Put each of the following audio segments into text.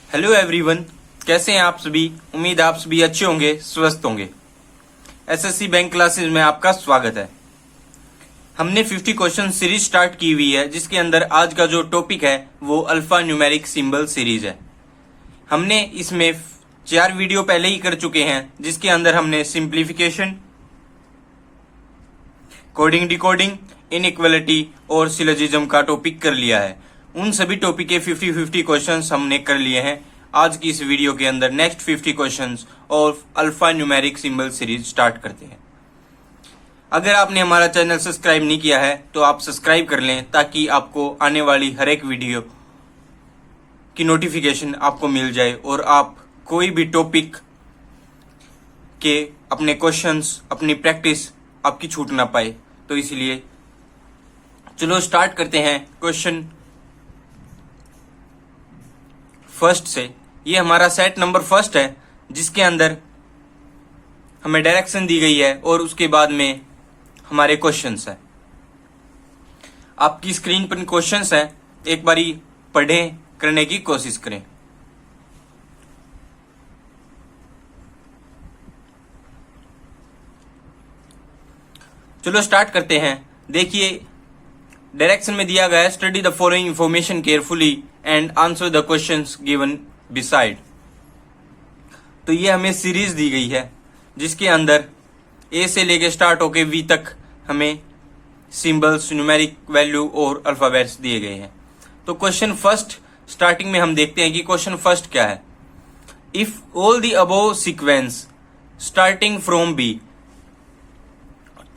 Hello everyone, कैसे हैं आप सभी। उम्मीद आप सभी अच्छे होंगे, स्वस्थ होंगे। एसएससी बैंक क्लासेस में आपका स्वागत है। हमने 50 क्वेश्चन सीरीज स्टार्ट की हुई है, जिसके अंदर आज का जो टॉपिक है वो अल्फा न्यूमेरिक सिंबल सीरीज है। हमने इसमें 4 वीडियो पहले ही कर चुके हैं, जिसके अंदर हमने सिंप्लीफिकेशन, कोडिंग डिकोडिंग, इनइक्वालिटी और सिलोजिज्म का टॉपिक कर लिया है। उन सभी टॉपिक के 50-50 क्वेश्चंस हमने कर लिए हैं। आज की इस वीडियो के अंदर नेक्स्ट 50 क्वेश्चंस और alpha numeric symbol series start करते हैं। अगर आपने हमारा चैनल सब्सक्राइब नहीं किया है तो आप सब्सक्राइब कर लें, ताकि आपको आने वाली हर एक वीडियो की नोटिफिकेशन आपको मिल जाए और आप कोई भी टॉपिक के अपने क्वेश्चंस, अपनी प्रैक्टिस आपकी छूट ना पाए। तो इसलिए चलो स्टार्ट करते हैं क्वेश्चन फर्स्ट से। ये हमारा सेट नंबर फर्स्ट है, जिसके अंदर हमें डायरेक्शन दी गई है और उसके बाद में हमारे क्वेश्चंस हैं। आपकी स्क्रीन पर क्वेश्चंस हैं, एक बारी पढ़ें, करने की कोशिश करें। चलो स्टार्ट करते हैं। देखिए, डायरेक्शन में दिया गया है, study the following information carefully and answer the questions given beside. तो ये हमें सीरीज दी गई है, जिसके अंदर ए से लेके स्टार्ट होके वी तक हमें सिंबल्स, न्यूमेरिक वैल्यू और अल्फाबेट्स दिए गए हैं। तो क्वेश्चन फर्स्ट स्टार्टिंग में हम देखते हैं कि क्वेश्चन फर्स्ट क्या है। If all the above sequence starting from B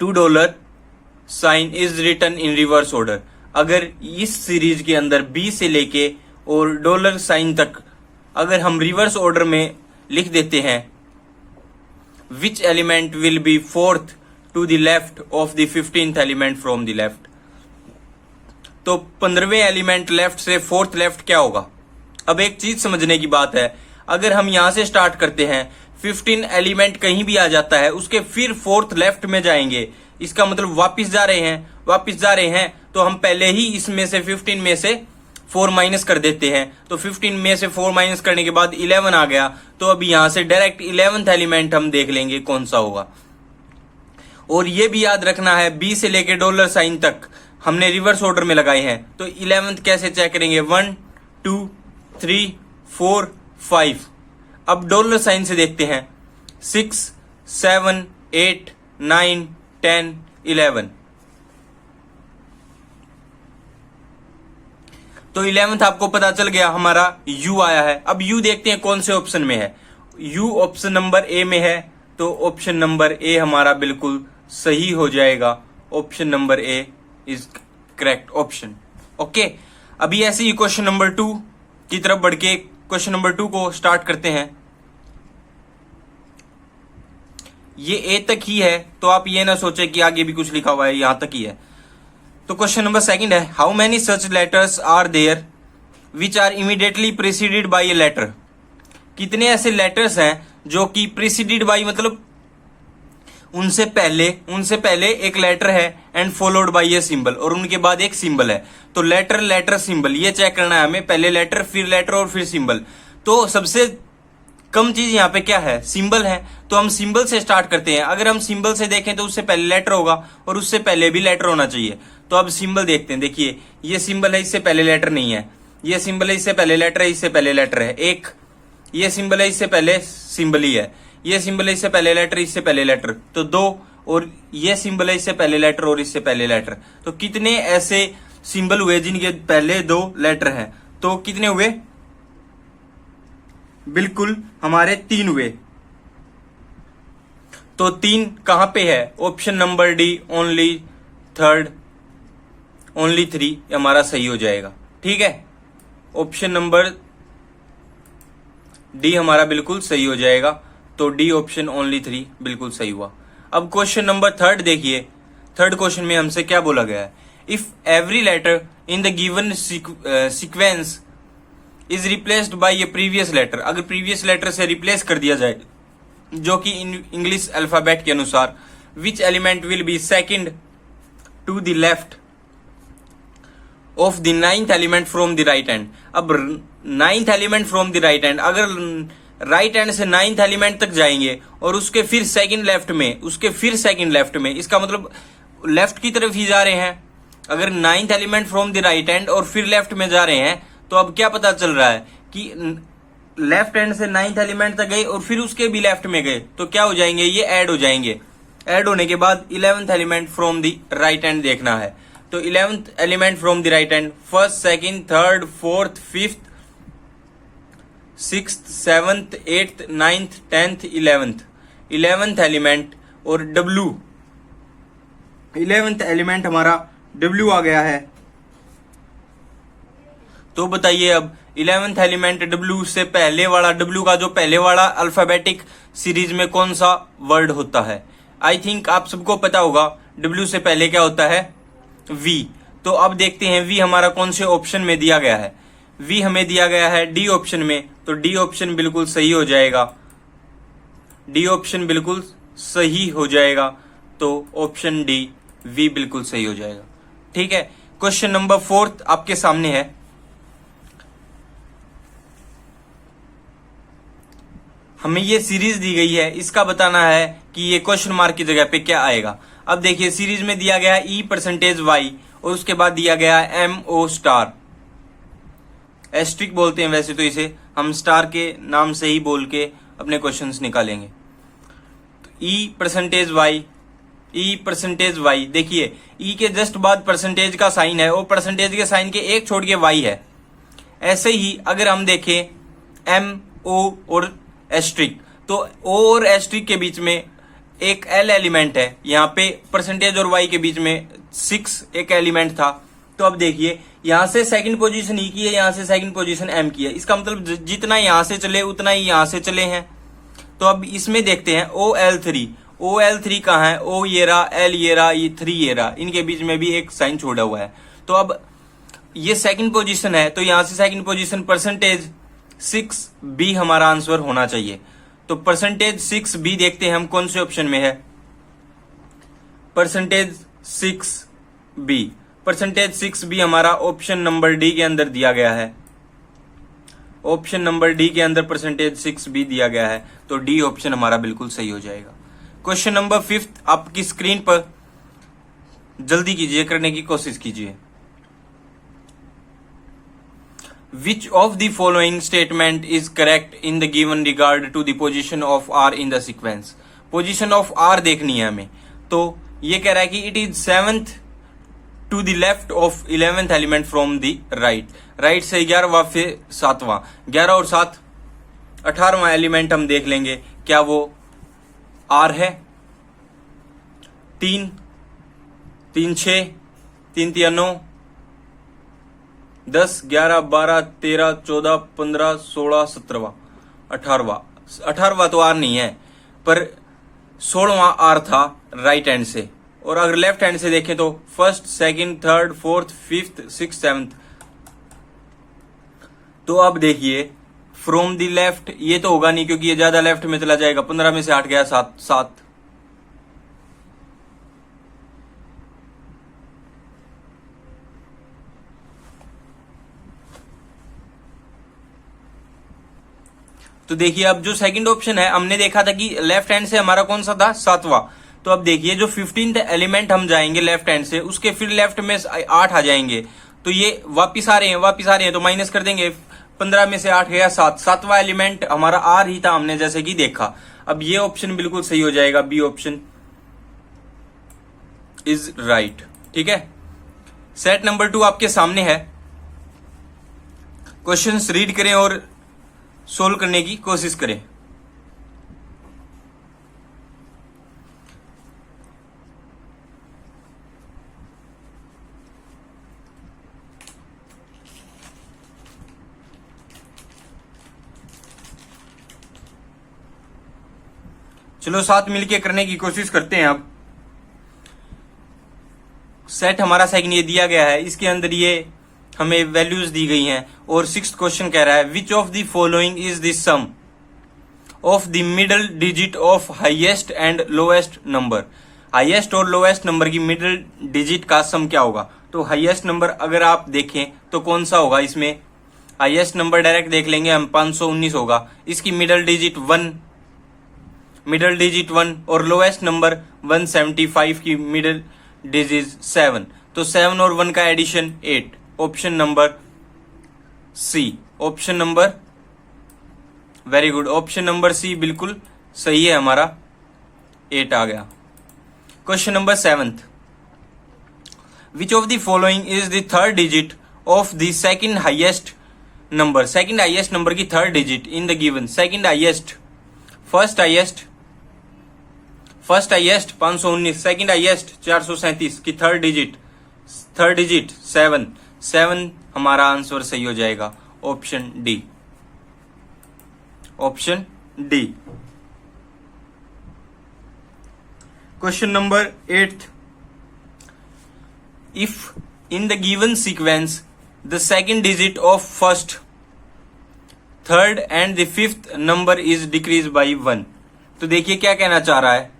$2 sign is written in reverse order. अगर इस सीरीज के अंदर बी से लेके और डॉलर साइन तक अगर हम रिवर्स ऑर्डर में लिख देते हैं, which element will be fourth to the left of the 15th element from the left. तो 15वें एलिमेंट लेफ्ट से फोर्थ लेफ्ट क्या होगा। अब एक चीज समझने की बात है, अगर हम यहां से स्टार्ट करते हैं, 15 एलिमेंट कहीं भी आ जाता है, उसके फिर फोर्थ लेफ्ट में जाएंगे, इसका मतलब वापिस जा रहे हैं तो हम पहले ही इसमें से 15 में से 4 माइनस कर देते हैं। तो 15 में से 4 माइनस करने के बाद 11 आ गया। तो अब यहां से डायरेक्ट 11th एलिमेंट हम देख लेंगे कौन सा होगा। और ये भी याद रखना है, बी से लेके डॉलर साइन तक हमने रिवर्स ऑर्डर में लगाए हैं। तो 11th कैसे चेक करेंगे, 1 2 3 4 5। अब डॉलर साइन से देखते हैं, 6 7 8 9 10 11। तो 11th आपको पता चल गया, हमारा U आया है। अब U देखते हैं कौन से ऑप्शन में है। U ऑप्शन नंबर ए में है, तो ऑप्शन नंबर ए हमारा बिल्कुल सही हो जाएगा। Option number A is correct option. Okay, अभी ऐसे ही क्वेश्चन नंबर 2 की तरफ बढ़ के क्वेश्चन नंबर 2 को स्टार्ट करते हैं। ये ए तक ही है, तो आप ये ना सोचे कि आगे भी कुछ लिखा हुआ है, यहां तक ही है। तो क्वेश्चन नंबर 2 है, how many such letters are there which are immediately preceded by a letter. कितने ऐसे लेटर्स हैं जो कि प्रीसीडेड बाय मतलब उनसे पहले एक लेटर है and followed by a symbol, और उनके बाद एक सिंबल है। तो लेटर सिंबल ये चेक करना है हमें, पहले लेटर फिर लेटर और फिर सिंबल। तो सबसे कम चीज यहाँ पे क्या है, सिंबल है। तो हम सिंबल से स्टार्ट करते हैं। अगर हम सिंबल से देखें तो उससे पहले लेटर होगा और उससे पहले भी लेटर होना चाहिए। तो अब सिंबल देखते हैं। देखिए, ये सिंबल है, इससे पहले लेटर नहीं है। ये सिंबल है, इससे पहले लेटर है, इससे पहले लेटर है एक। ये सिंबल है, इससे पहले सिंबल ही है। ये सिंबल है, इससे पहले लेटर, इससे पहले लेटर, तो 2। और ये सिंबल है, इससे पहले लेटर और इससे पहले लेटर। तो कितने ऐसे सिंबल हुए जिनके पहले 2 लेटर हैं। तो कितने हुए, बिल्कुल हमारे 3 हुए। तो 3 कहां पे है, ऑप्शन नंबर डी ओनली 3 हमारा सही हो जाएगा। ठीक है, ऑप्शन नंबर डी हमारा बिल्कुल सही हो जाएगा। तो डी ऑप्शन ओनली 3 बिल्कुल सही हुआ। अब क्वेश्चन नंबर 3 देखिए। थर्ड क्वेश्चन में हमसे क्या बोला गया है, if every letter in the given sequence is replaced by a previous letter. अगर प्रीवियस लेटर से रिप्लेस कर दिया जाए, जो कि इंग्लिश अल्फाबेट के अनुसार, which element will be second to the left of the ninth element from the right hand. अब ninth element from the right hand, अगर राइट हैंड से नाइन्थ एलिमेंट तक जाएंगे और उसके फिर सेकंड लेफ्ट में, उसके फिर सेकंड लेफ्ट में, इसका मतलब लेफ्ट की तरफ ही जा रहे हैं। अगर ninth element from the right hand और फिर लेफ्ट में जा रहे हैं, तो अब क्या पता चल रहा है कि लेफ्ट हैंड से नाइन्थ एलिमेंट तक गए और फिर उसके भी लेफ्ट में गए, तो क्या हो जाएंगे, ये ऐड हो जाएंगे। ऐड होने के बाद 11th element from the right hand देखना है। तो 11th element from the right hand, first, second, third, fourth, fifth, sixth, seventh, eighth, ninth, 10th, 11th element और W, 11th एलिमेंट हमारा W आ गया है। तो बताइए अब 11th एलिमेंट W से पहले वाला, W का जो पहले वाला अल्फाबेटिक सीरीज में कौन सा वर्ड होता है? आई थिंक आप सबको पता होगा W से पहले क्या होता है, V। तो अब देखते हैं V हमारा कौन से ऑप्शन में दिया गया है। V हमें दिया गया है D ऑप्शन में, तो D ऑप्शन बिल्कुल सही हो जाएगा। D ऑप्शन बिल्कुल सही हो जाएगा, तो ऑप्शन D, V बिल्कुल सही हो जाएगा। ठीक है, क्वेश्चन नंबर 4 आपके सामने है। हमें ये सीरीज दी गई है, इसका बताना है कि ये क्वेश्चन मार्क की जगह पे क्या आएगा। अब देखिए सीरीज में दिया गया है E%Y और उसके बाद दिया गया है MO स्टार, एस्ट्रिक बोलते हैं वैसे तो इसे, हम स्टार के नाम से ही बोल के अपने क्वेश्चंस निकालेंगे। तो E%Y, देखिए E के जस्ट बाद परसेंटेज का साइन है और परसेंटेज के साइन के एक छोड़ के Y है। ऐसे ही अगर हम देखें MO और एस्ट्रिक, तो O और एस्ट्रिक के बीच में एक L एलिमेंट है, यहाँ पे परसेंटेज और Y के बीच में 6 एक एलिमेंट था। तो अब देखिए यहां से सेकंड पोजीशन E की है, यहां से सेकंड पोजीशन M की है, इसका मतलब जितना यहां से चले उतना ही यहां से चले हैं। तो अब इसमें देखते हैं OL3 कहाँ है, O ये रहा, L ये रहा, ये 3 ये रहा, इनके बीच में भी एक साइन छोड़ा हुआ है। तो अब ये सेकंड पोजीशन है, तो यहां से सेकंड पोजीशन परसेंटेज 6B हमारा आंसर होना चाहिए। तो परसेंटेज 6B देखते हैं हम कौन से ऑप्शन में है। परसेंटेज 6B हमारा ऑप्शन नंबर D के अंदर दिया गया है। ऑप्शन नंबर D के अंदर परसेंटेज 6B दिया गया है, तो D ऑप्शन हमारा बिल्कुल सही हो जाएगा। क्वेश्चन नंबर 5 आपकी स्क्रीन पर, जल्दी कीजिए, करने की कोशिश कीजिए। Which of the following statement is correct in the given regard to the position of R in the sequence? Position of R देखनी है हमें। तो ये कह रहा है कि it is 7th to the left of 11th element from the right. Right से 11वां फिर 7वां, 11 और 7 18वां एलिमेंट हम देख लेंगे क्या वो R है। 3 6 3 3 9 10 11 12 13 14 15 16 17वां 18वां तो आर नहीं है, पर 16वां आर था राइट हैंड से। और अगर लेफ्ट हैंड से देखें तो first, second, third, fourth, fifth, six, seventh. तो अब देखिए फ्रॉम दी लेफ्ट, ये तो होगा नहीं क्योंकि ये ज्यादा लेफ्ट में चला जाएगा। 15 में से 8 गया 7। तो देखिए अब जो सेकंड ऑप्शन है, हमने देखा था कि लेफ्ट हैंड से हमारा कौन सा था, 7वां। तो अब देखिए जो 15th एलिमेंट हम जाएंगे लेफ्ट हैंड से, उसके फिर लेफ्ट में 8 आ जाएंगे। तो ये वापिस आ रहे हैं, तो माइनस कर देंगे। 15 में से 8 गया 7, 7वां एलिमेंट हमारा आर ही था, हमने जैसे कि देखा। अब ये ऑप्शन बिल्कुल सही हो जाएगा, बी ऑप्शन इज राइट। ठीक है, सेट नंबर 2 आपके सामने है। क्वेश्चंस रीड करें और सोल्व करने की कोशिश करें। चलो साथ मिलके करने की कोशिश करते हैं। अब सेट हमारा सेकंड ये दिया गया है, इसके अंदर ये हमें वैल्यूज दी गई हैं और 6th क्वेश्चन कह रहा है which of the following is the sum of the middle digit of highest and lowest number. Highest और लोएस्ट नंबर की मिडल डिजिट का सम क्या होगा। तो हाईएस्ट नंबर अगर आप देखें तो कौन सा होगा इसमें, हाईएस्ट नंबर डायरेक्ट देख लेंगे हम, 519 होगा। इसकी मिडल डिजिट 1 और लोएस्ट नंबर 175 की मिडल डिजिट 7, तो 7 और 1 का addition 8। Option number C, option number, very good, option number C बिल्कुल सही है हमारा, 8 आ गया। Question number 7, which of the following is the third digit of the second highest number. Second highest number की third digit in the given, second highest, first highest 519, second highest 437 की third digit 7 हमारा answer सही हो जाएगा, option D, option D. Question number 8, if in the given sequence the second digit of first, third and the fifth number is decrease by 1। तो देखिए क्या कहना चाह रहा है,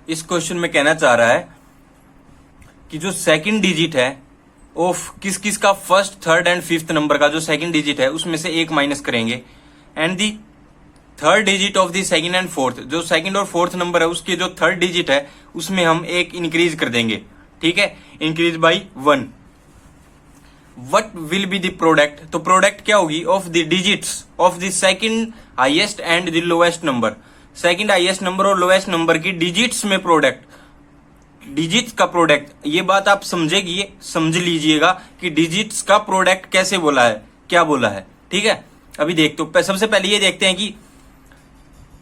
इस क्वेश्चन में कहना चाह रहा है कि जो सेकंड डिजिट है ऑफ किस किस का, first, third and fifth number का जो सेकंड डिजिट है उसमें से एक माइनस करेंगे, and the third digit of the second and fourth, जो सेकंड और फोर्थ नंबर है उसके जो थर्ड डिजिट है उसमें हम एक इंक्रीज कर देंगे, ठीक है, increase by 1। What will be the product, तो प्रोडक्ट क्या होगी of the digits of the second highest and the lowest number, second highest number और लोएस्ट नंबर की डिजिट्स में प्रोडक्ट, डिजिट्स का प्रोडक्ट। ये बात आप समझ लीजिएगा कि डिजिट्स का प्रोडक्ट कैसे बोला है, क्या बोला है, ठीक है। अभी देख, तो सबसे पहले ये देखते हैं कि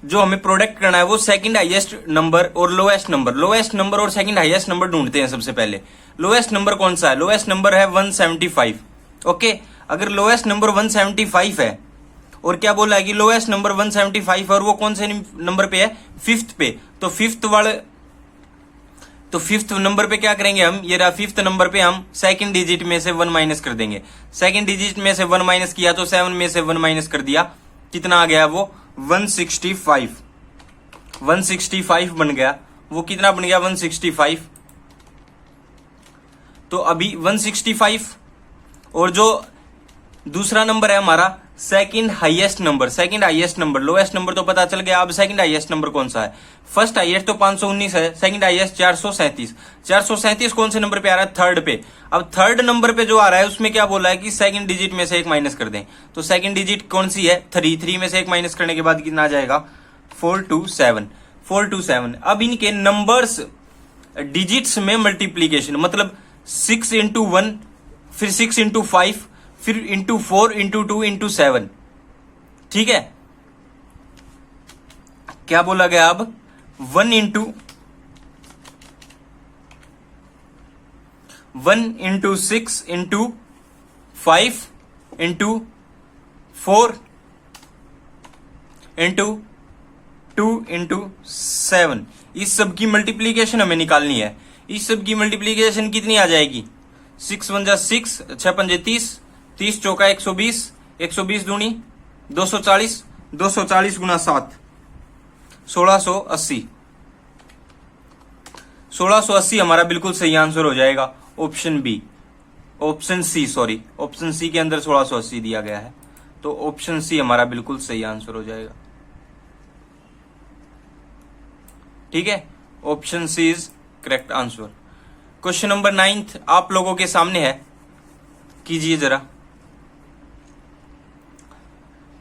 जो हमें प्रोडक्ट करना है वो सेकंड हाईएस्ट नंबर और लोएस्ट नंबर और सेकंड हाईएस्ट नंबर ढूंढते हैं। सबसे पहले लोएस्ट नंबर कौन सा है, लोएस्ट नंबर है 175, ओके। अगर लोएस्ट नंबर 175 है और क्या बोला है कि लोएस्ट नंबर 175 है और वो कौन से नंबर पे है, फिफ्थ पे, तो फिफ्थ नंबर पे क्या करेंगे हम, ये रहा फिफ्थ नंबर पे हम सेकंड डिजिट में से 1 माइनस कर देंगे। सेकंड डिजिट में से 1 माइनस किया तो 7 में से 1 माइनस कर दिया, कितना आ गया वो 165 बन गया। वो कितना बन गया 165। तो अभी 165 और जो दूसरा नंबर है हमारा second highest number, lowest number तो पता चल गया। अब सेकंड हाईएस्ट नंबर कौन सा है, फर्स्ट हाईएस्ट तो 519 है, सेकंड हाईएस्ट 437 कौन से नंबर पे आ रहा है, थर्ड पे। अब थर्ड नंबर पे जो आ रहा है उसमें क्या बोला है कि सेकंड डिजिट में से एक माइनस कर दें, तो सेकंड डिजिट कौन सी है, 3 में से एक माइनस करने के बाद कितना आ जाएगा 427। अब इनके नंबर्स डिजिट्स में मल्टीप्लीकेशन, मतलब 6 into 1, फिर 6 into 5, फिर इंटू 4 इंटू 2 इंटू 7, ठीक है। क्या बोला गया अब 1 into 6 into 5 into 4 into 2 into 7, इस सब की मल्टीप्लीकेशन हमें निकालनी है। इस सब की मल्टीप्लीकेशन कितनी आ जाएगी, 6 1 जा 6, 6 5 30, 30 चौका 120, 120 दूनी 240, 240 गुना 7, 1680 हमारा बिल्कुल सही आंसर हो जाएगा, ऑप्शन सी के अंदर 1680 दिया गया है, तो ऑप्शन सी हमारा बिल्कुल सही आंसर हो जाएगा, ठीक है। Option C is correct answer. Question number 9 आप लोगों के सामने है, कीजिए जरा।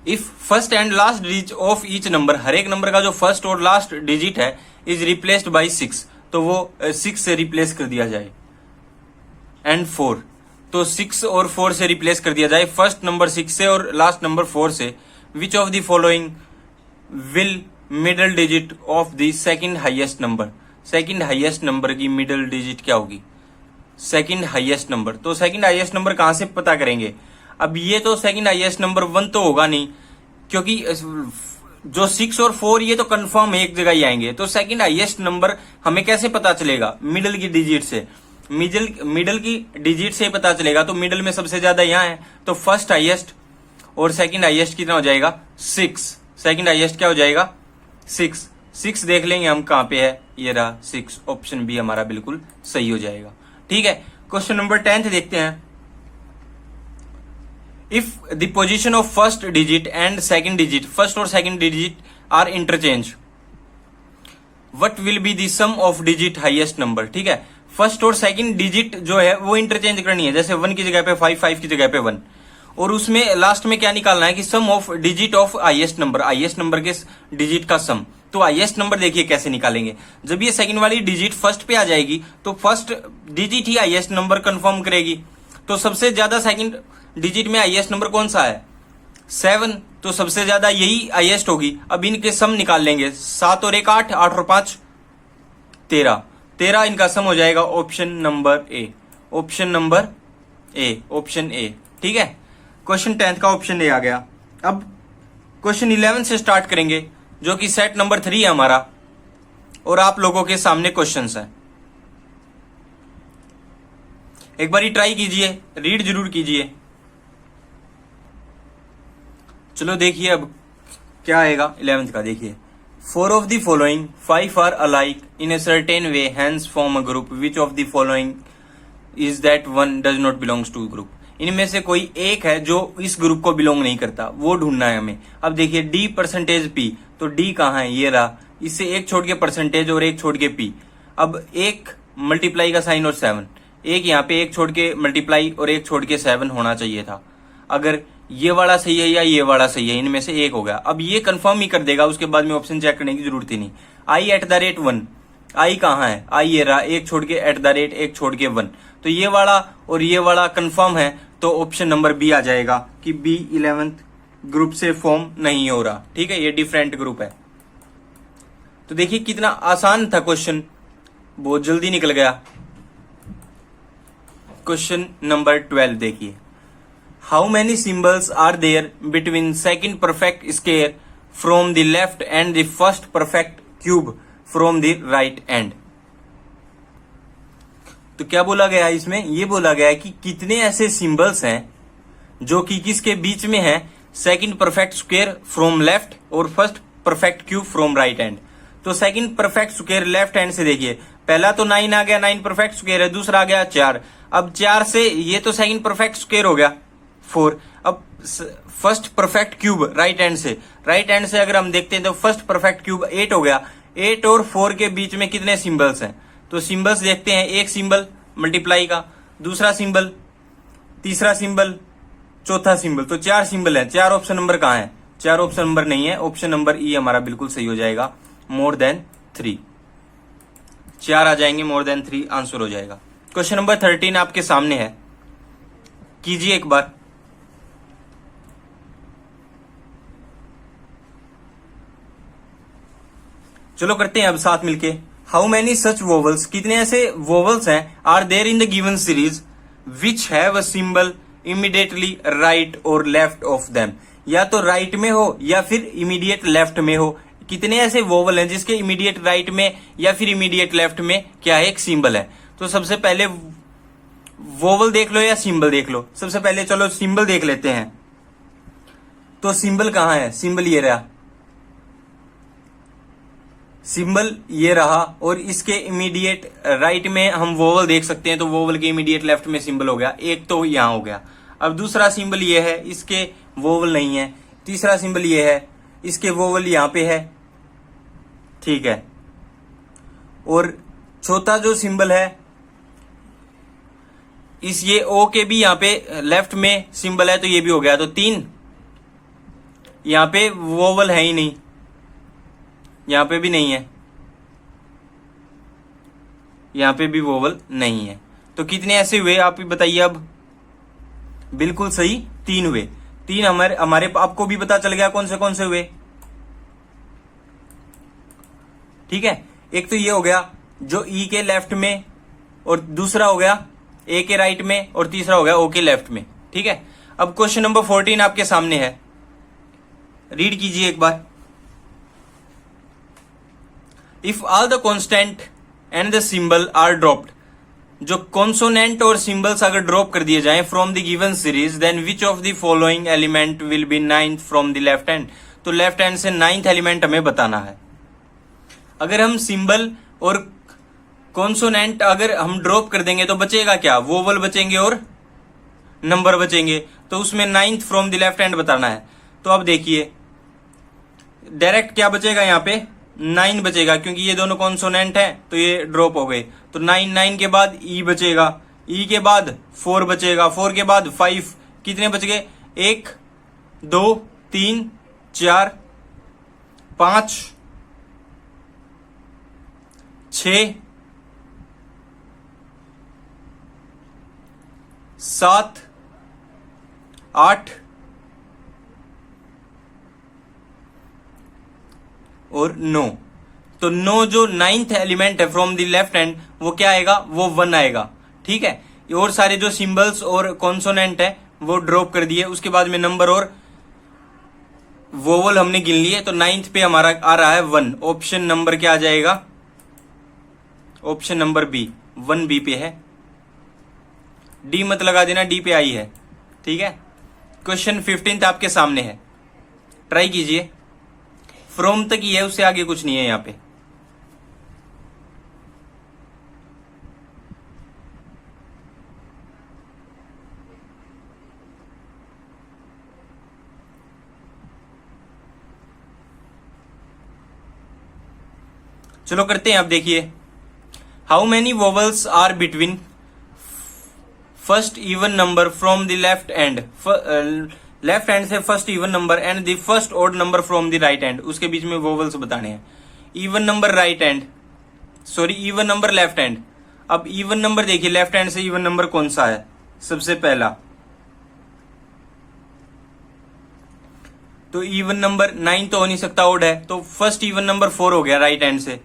If first and last digit of each number, हर एक नंबर का जो फर्स्ट और लास्ट डिजिट है इज रिप्लेस्ड बाय 6, तो वो 6 से रिप्लेस कर दिया जाए, एंड 4, तो 6 और 4 से रिप्लेस कर दिया जाए, फर्स्ट नंबर 6 से और लास्ट नंबर 4 से। विच of the following will middle digit of the second highest number, second highest number की मिडल डिजिट क्या होगी, सेकंड हाईएस्ट नंबर। तो सेकंड हाईएस्ट नंबर कहां से पता करेंगे, अब ये तो सेकंड हाईएस्ट नंबर 1 तो होगा नहीं, क्योंकि जो 6 और 4 ये तो कंफर्म एक जगह ही आएंगे, तो सेकंड हाईएस्ट नंबर हमें कैसे पता चलेगा, मिडल की डिजिट से, मिडल की डिजिट से पता चलेगा। तो मिडल में सबसे ज्यादा यहाँ है, तो फर्स्ट हाईएस्ट और सेकंड हाईएस्ट कितना हो जाएगा 6, सेकंड हाईएस्ट क्या हो जाएगा 6 देख लेंगे हम कहां पे है, ये रहा 6, ऑप्शन बी हमारा बिल्कुल सही हो जाएगा, ठीक है। क्वेश्चन नंबर 10 देखते हैं। If the position of first digit and second digit, first और second digit are interchange, what will be the sum of digit highest number. ठीक है, फर्स्ट और सेकंड डिजिट जो है वो इंटरचेंज करनी है, जैसे 1 की जगह पे 5, 5 की जगह पे 1, और उसमें लास्ट में क्या निकालना है कि sum of digit of highest number, highest number के डिजिट का सम। तो हाईएस्ट नंबर देखिए कैसे निकालेंगे, जब ये सेकंड वाली डिजिट फर्स्ट पे आ जाएगी तो फर्स्ट डिजिट ही हाईएस्ट नंबर कंफर्म करेगी। तो सबसे ज्यादा सेकंड डिजिट में हाईएस्ट नंबर कौन सा है, 7, तो सबसे ज्यादा यही हाईएस्ट होगी। अब इनके सम निकाल लेंगे, 7 और 1 8, 8 और 5 13, 13 इनका सम हो जाएगा option number A, option number A, option A. ठीक है, क्वेश्चन 10 का ऑप्शन ए आ गया। अब क्वेश्चन 11 से स्टार्ट करेंगे जो कि सेट नंबर 3 है हमारा, और आप लोगों के सामने क्वेश्चंस हैं। एक बार ट्राई कीजिए, रीड जरूर कीजिए। चलो देखिए अब क्या आएगा 11th का। देखिए, 4 of the following 5 are alike in a certain way, hence form a group. Which of the following is that one does not belongs to group? इनमें से कोई एक है जो इस ग्रुप को बिलोंग नहीं करता, वो ढूंढना है हमें। अब देखिए D परसेंटेज P, तो D कहाँ है, ये रहा, इससे एक छोड़ के परसेंटेज और एक छोड़ के P। अब एक मल्टीप्लाई का साइन और 7, एक यहाँ पे एक छोड़ के मल्टीप्लाई और एक छोड़ के 7 होना चाहिए था। अगर ये वाला सही है या ये वाला सही है, इनमें से एक हो गया। अब ये कंफर्म ही कर देगा, उसके बाद में ऑप्शन चेक करने की जरूरत ही नहीं। i@1, आई कहाँ है, आई ये रहा, एक छोड़ के @ एक छोड़ के 1, तो ये वाला और ये वाला कंफर्म है, तो ऑप्शन नंबर बी आ जाएगा कि बी 11th ग्रुप से फॉर्म नहीं हो रहा। ठीक है, ये डिफरेंट ग्रुप है। तो देखिए कितना आसान था क्वेश्चन, बहुत जल्दी निकल गया। क्वेश्चन नंबर 12 देखिए, how many symbols are there between second perfect square from the left and the first perfect cube from the right end. तो क्या बोला गया है इसमें, ये बोला गया है कि कितने ऐसे सिंबल्स हैं जो कि किसके बीच में है, second perfect square from left और first perfect cube from right end. तो second perfect square left hand से देखिए, पहला तो 9 आ गया, 9 परफेक्ट स्क्वायर है, दूसरा आ गया 4। अब 4 से ये तो सेकंड परफेक्ट स्क्वायर हो गया 4। अब first perfect cube right hand से अगर हम देखते हैं तो फर्स्ट परफेक्ट क्यूब 8 हो गया। 8 और 4 के बीच में कितने सिंबल्स हैं, तो सिंबल्स देखते हैं, एक सिंबल मल्टीप्लाई का, दूसरा सिंबल, तीसरा सिंबल, चौथा सिंबल, तो 4 सिंबल है। 4 ऑप्शन नंबर कहाँ है, 4 ऑप्शन नंबर नहीं है, ऑप्शन नंबर ई हमारा बिल्कुल सही हो जाएगा, मोर देन 3। 4 आ जाएंगे, मोर देन 3 आंसर हो जाएगा। क्वेश्चन नंबर 13 आपके सामने है, कीजिए एक बार। चलो करते हैं अब साथ मिलके। हाउ मेनी सच वोवल्स, कितने ऐसे वोवल्स हैं, are there in the given series which have a symbol immediately right और लेफ्ट ऑफ देम, या तो राइट में हो या फिर इमीडिएट लेफ्ट में हो। कितने ऐसे वोवल हैं जिसके इमीडिएट राइट में या फिर इमीडिएट लेफ्ट में क्या है, एक सिंबल है। तो सबसे पहले वोवल देख लो या सिंबल देख लो। सबसे पहले चलो सिंबल देख लेते हैं। तो सिंबल कहाँ है, सिंबल ये रहा, सिंबल ये रहा, और इसके इमीडिएट राइट में हम वोवल देख सकते हैं, तो वोवल के इमीडिएट लेफ्ट में सिंबल हो गया, एक तो यहां हो गया। अब दूसरा सिंबल ये है, इसके वोवल नहीं है। तीसरा सिंबल ये है, इसके वोवल यहां पे है, ठीक है। और चौथा जो सिंबल है, इस ये ओ के भी यहां पे लेफ्ट में सिंबल है, तो ये भी हो गया। तो 3 यहां पे वोवल है ही नहीं, यहां पे भी नहीं है, यहां पे भी वोवल नहीं है। तो कितने ऐसे हुए आप ही बताइए। अब बिल्कुल सही 3 हुए। 3 हमारे आपको भी पता चल गया कौन से हुए, ठीक है। एक तो ये हो गया जो ई के लेफ्ट में, और दूसरा हो गया ए के राइट में, और तीसरा हो गया ओ के लेफ्ट में, ठीक है। अब क्वेश्चन नंबर 14 आपके सामने है, रीड कीजिए एक बार। If all the constant and the symbol are dropped, जो कॉन्सोनेंट और सिंबल्स अगर ड्रॉप कर दिए जाएं from the given series, then which of the following element will be 9th from the left hand. तो लेफ्ट हैंड से 9th element हमें बताना है। अगर हम सिंबल और कॉन्सोनेंट अगर हम ड्रॉप कर देंगे तो बचेगा क्या, वोवल बचेंगे और नंबर बचेंगे। तो उसमें 9th from the left hand बताना है। तो अब देखिए डायरेक्ट क्या बचेगा, यहाँ पे 9 बचेगा क्योंकि ये दोनों कॉन्सोनेंट है तो ये ड्रॉप हो गए। तो 9 के बाद ई बचेगा, ई के बाद 4 बचेगा, 4 के बाद 5, कितने बच गए, 1 2 3 4 5 6 7 8 और 9। तो 9 जो 9th एलिमेंट है फ्रॉम द लेफ्ट हैंड वो क्या आएगा, वो 1 आएगा। ठीक है, और सारे जो सिंबल्स और कॉन्सोनेंट है वो ड्रॉप कर दिए। उसके बाद में नंबर और वोवल हमने गिन लिए। तो 9th पे हमारा आ रहा है 1। ऑप्शन नंबर क्या आ जाएगा, ऑप्शन नंबर बी, 1B पे है। डी मत लगा देना, डी पे आई है। ठीक है, क्वेश्चन 15 आपके सामने है, ट्राई कीजिए। फ्रॉम तक ही है, उससे आगे कुछ नहीं है यहां पे। चलो करते हैं। अब देखिए, how many vowels are between first even number from the left hand, left hand से first even number and the first odd number from the right hand, उसके बीच में वोवल्स बताने हैं। Even number right hand, sorry even number left hand. अब even number देखिए, left hand से even number कौन सा है, सबसे पहला। तो इवन नंबर 9 तो हो नहीं सकता, ऑड है। तो फर्स्ट इवन नंबर 4 हो गया राइट हैंड से,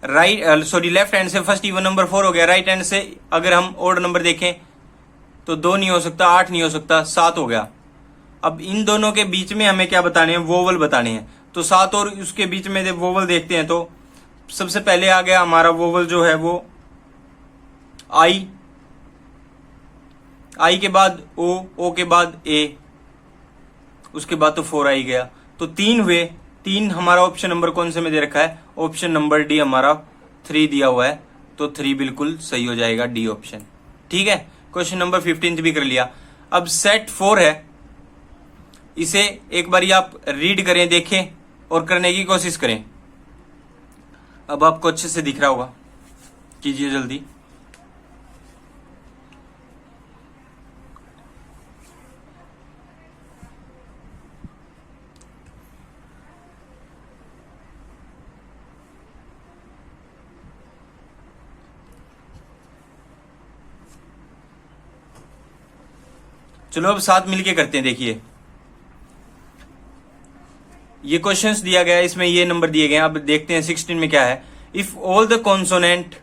सॉरी लेफ्ट हैंड से फर्स्ट इवन नंबर 4 हो गया। राइट हैंड से अगर हम ऑड नंबर देखें तो 2 नहीं हो सकता, 8 नहीं हो सकता, 7 हो गया। अब इन दोनों के बीच में हमें क्या बताने हैं, वोवल बताने हैं। तो 7 और उसके बीच में वोवल देखते हैं। तो सबसे पहले आ गया हमारा वोवल जो है वो आई, आई के बाद ओ के बाद ए, उसके बाद तो 4 आई गया। तो 3 हुए। 3 हमारा ऑप्शन नंबर कौन से में दे रखा है, ऑप्शन नंबर डी हमारा 3 दिया हुआ है। तो 3 बिल्कुल सही हो जाएगा, डी ऑप्शन। ठीक है, क्वेश्चन नंबर 15 भी कर लिया। अब सेट 4 है, इसे एक बार आप रीड करें, देखें और करने की कोशिश करें। अब आपको अच्छे से दिख रहा होगा, कीजिए जल्दी। चलो अब साथ मिलके करते हैं। देखिए ये क्वेश्चंस दिया गया है, इसमें ये नंबर दिए गए हैं। अब देखते हैं 16 में क्या है। If all the consonant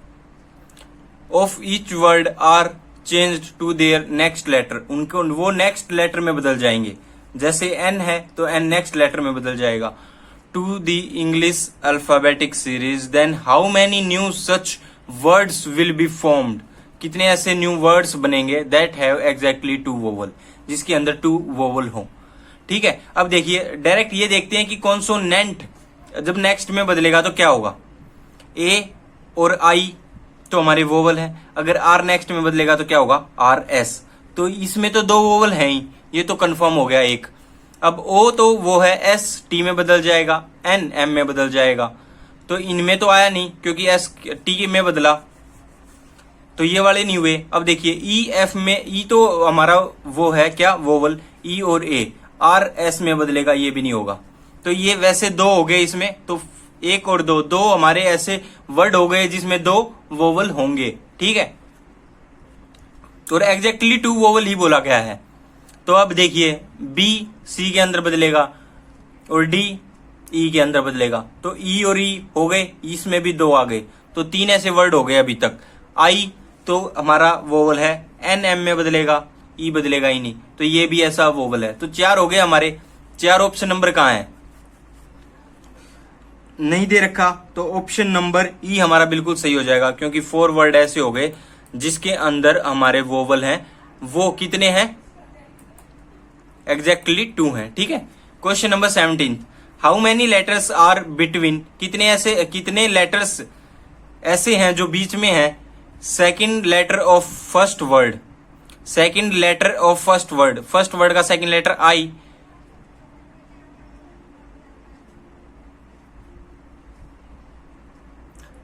of each word are changed to their next letter, उनको वो नेक्स्ट लेटर में बदल जाएंगे। जैसे एन है तो एन नेक्स्ट लेटर में बदल जाएगा। To the English alphabetic series, then how many new such words will be formed, कितने ऐसे न्यू वर्ड्स बनेंगे दैट हैव एग्जैक्टली 2 वोवल, जिसके अंदर 2 वोवल हो। ठीक है, अब देखिए डायरेक्ट ये देखते हैं कि कॉन्सोनेंट जब नेक्स्ट में बदलेगा तो क्या होगा। ए और आई तो हमारे वोवल है, अगर आर नेक्स्ट में बदलेगा तो क्या होगा, आर एस। तो इसमें तो 2 वोवल हैं ही, ये तो कंफर्म हो गया एक। अब ओ तो वो है, एस टी में बदल जाएगा, एन एम में बदल जाएगा। तो इनमें तो आया नहीं क्योंकि एस टी में बदला, तो ये वाले नहीं हुए। अब देखिए ई एफ में, ई तो हमारा वो है क्या, वोवल, ई और ए। आर एस में बदलेगा, ये भी नहीं होगा। तो ये वैसे 2 हो गए इसमें, तो 1 और 2, 2 हमारे ऐसे वर्ड हो गए जिसमें 2 वोवल होंगे। ठीक है, और एग्जैक्टली 2 वोवल ही बोला गया है। तो अब देखिए बी सी के अंदर बदलेगा और डी ई के अंदर बदलेगा। तो ई और ई हो गए, इसमें भी 2 आ गए, तो 3 ऐसे वर्ड हो गए अभी तक। आई तो हमारा वोवल है, एन एम में बदलेगा, ई बदलेगा ही नहीं, तो ये भी ऐसा वोवल है। तो 4 हो गए हमारे। 4 ऑप्शन नंबर कहाँ है, नहीं दे रखा, तो ऑप्शन नंबर ई हमारा बिल्कुल सही हो जाएगा, क्योंकि 4 वर्ड ऐसे हो गए जिसके अंदर हमारे वोवल हैं। वो कितने हैं, एग्जैक्टली 2 हैं। ठीक है, question number 17, how many letters are between, कितने लेटर्स ऐसे हैं जो बीच में है second letter of first word, second letter of first word, first word का second letter I,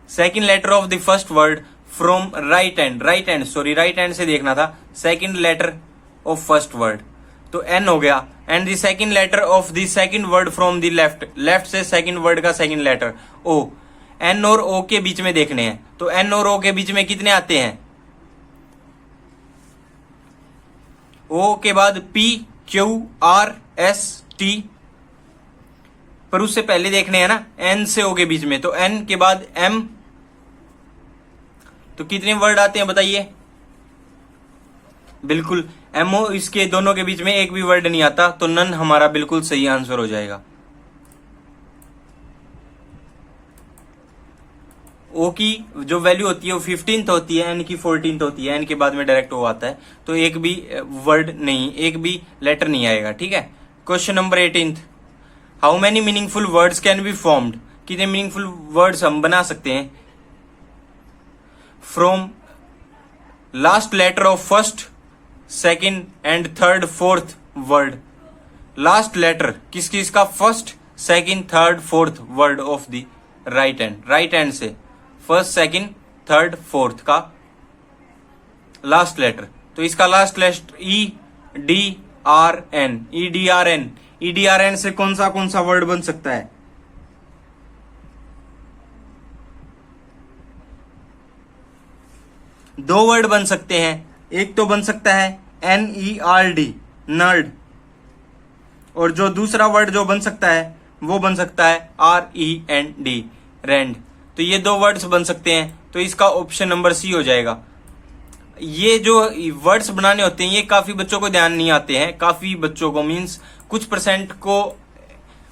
second letter of the first word from right hand, right hand sorry right hand से देखना था, second letter of first word तो N हो गया, and the second letter of the second word from the left, left से second word का second letter ओ, N और ओ के बीच में देखने हैं तो एन और ओ के बीच में कितने आते हैं, ओ के बाद P Q R S T, पर उससे पहले देखने हैं ना एन से ओ के बीच में, तो एन के बाद एम, तो कितने वर्ड आते हैं बताइए, बिल्कुल एमओ, इसके दोनों के बीच में एक भी वर्ड नहीं आता, तो नन हमारा बिल्कुल सही आंसर हो जाएगा। ओ की जो वैल्यू होती है वो 15th होती है, एन की 14th होती है, एन के बाद में डायरेक्ट ओ आता है, तो एक भी वर्ड नहीं, एक भी लेटर नहीं आएगा। ठीक है, question number 18, how many meaningful words can be formed, कितने मीनिंगफुल वर्ड्स हम बना सकते हैं from last letter of first second and third fourth word, last letter किस किस का, first second third fourth word of the right hand, right hand से first second third fourth का लास्ट लेटर, तो इसका last letter E D R N, E D R N, E D R N से कौन सा word बन सकता है, दो वर्ड बन सकते हैं, एक तो बन सकता है N E R D nerd, और जो दूसरा वर्ड जो बन सकता है वो बन सकता है R E N D rend, तो ये दो वर्ड्स बन सकते हैं, तो इसका ऑप्शन नंबर सी हो जाएगा। ये जो वर्ड्स बनाने होते हैं ये काफी बच्चों को ध्यान नहीं आते हैं, काफी बच्चों को मीन्स कुछ परसेंट को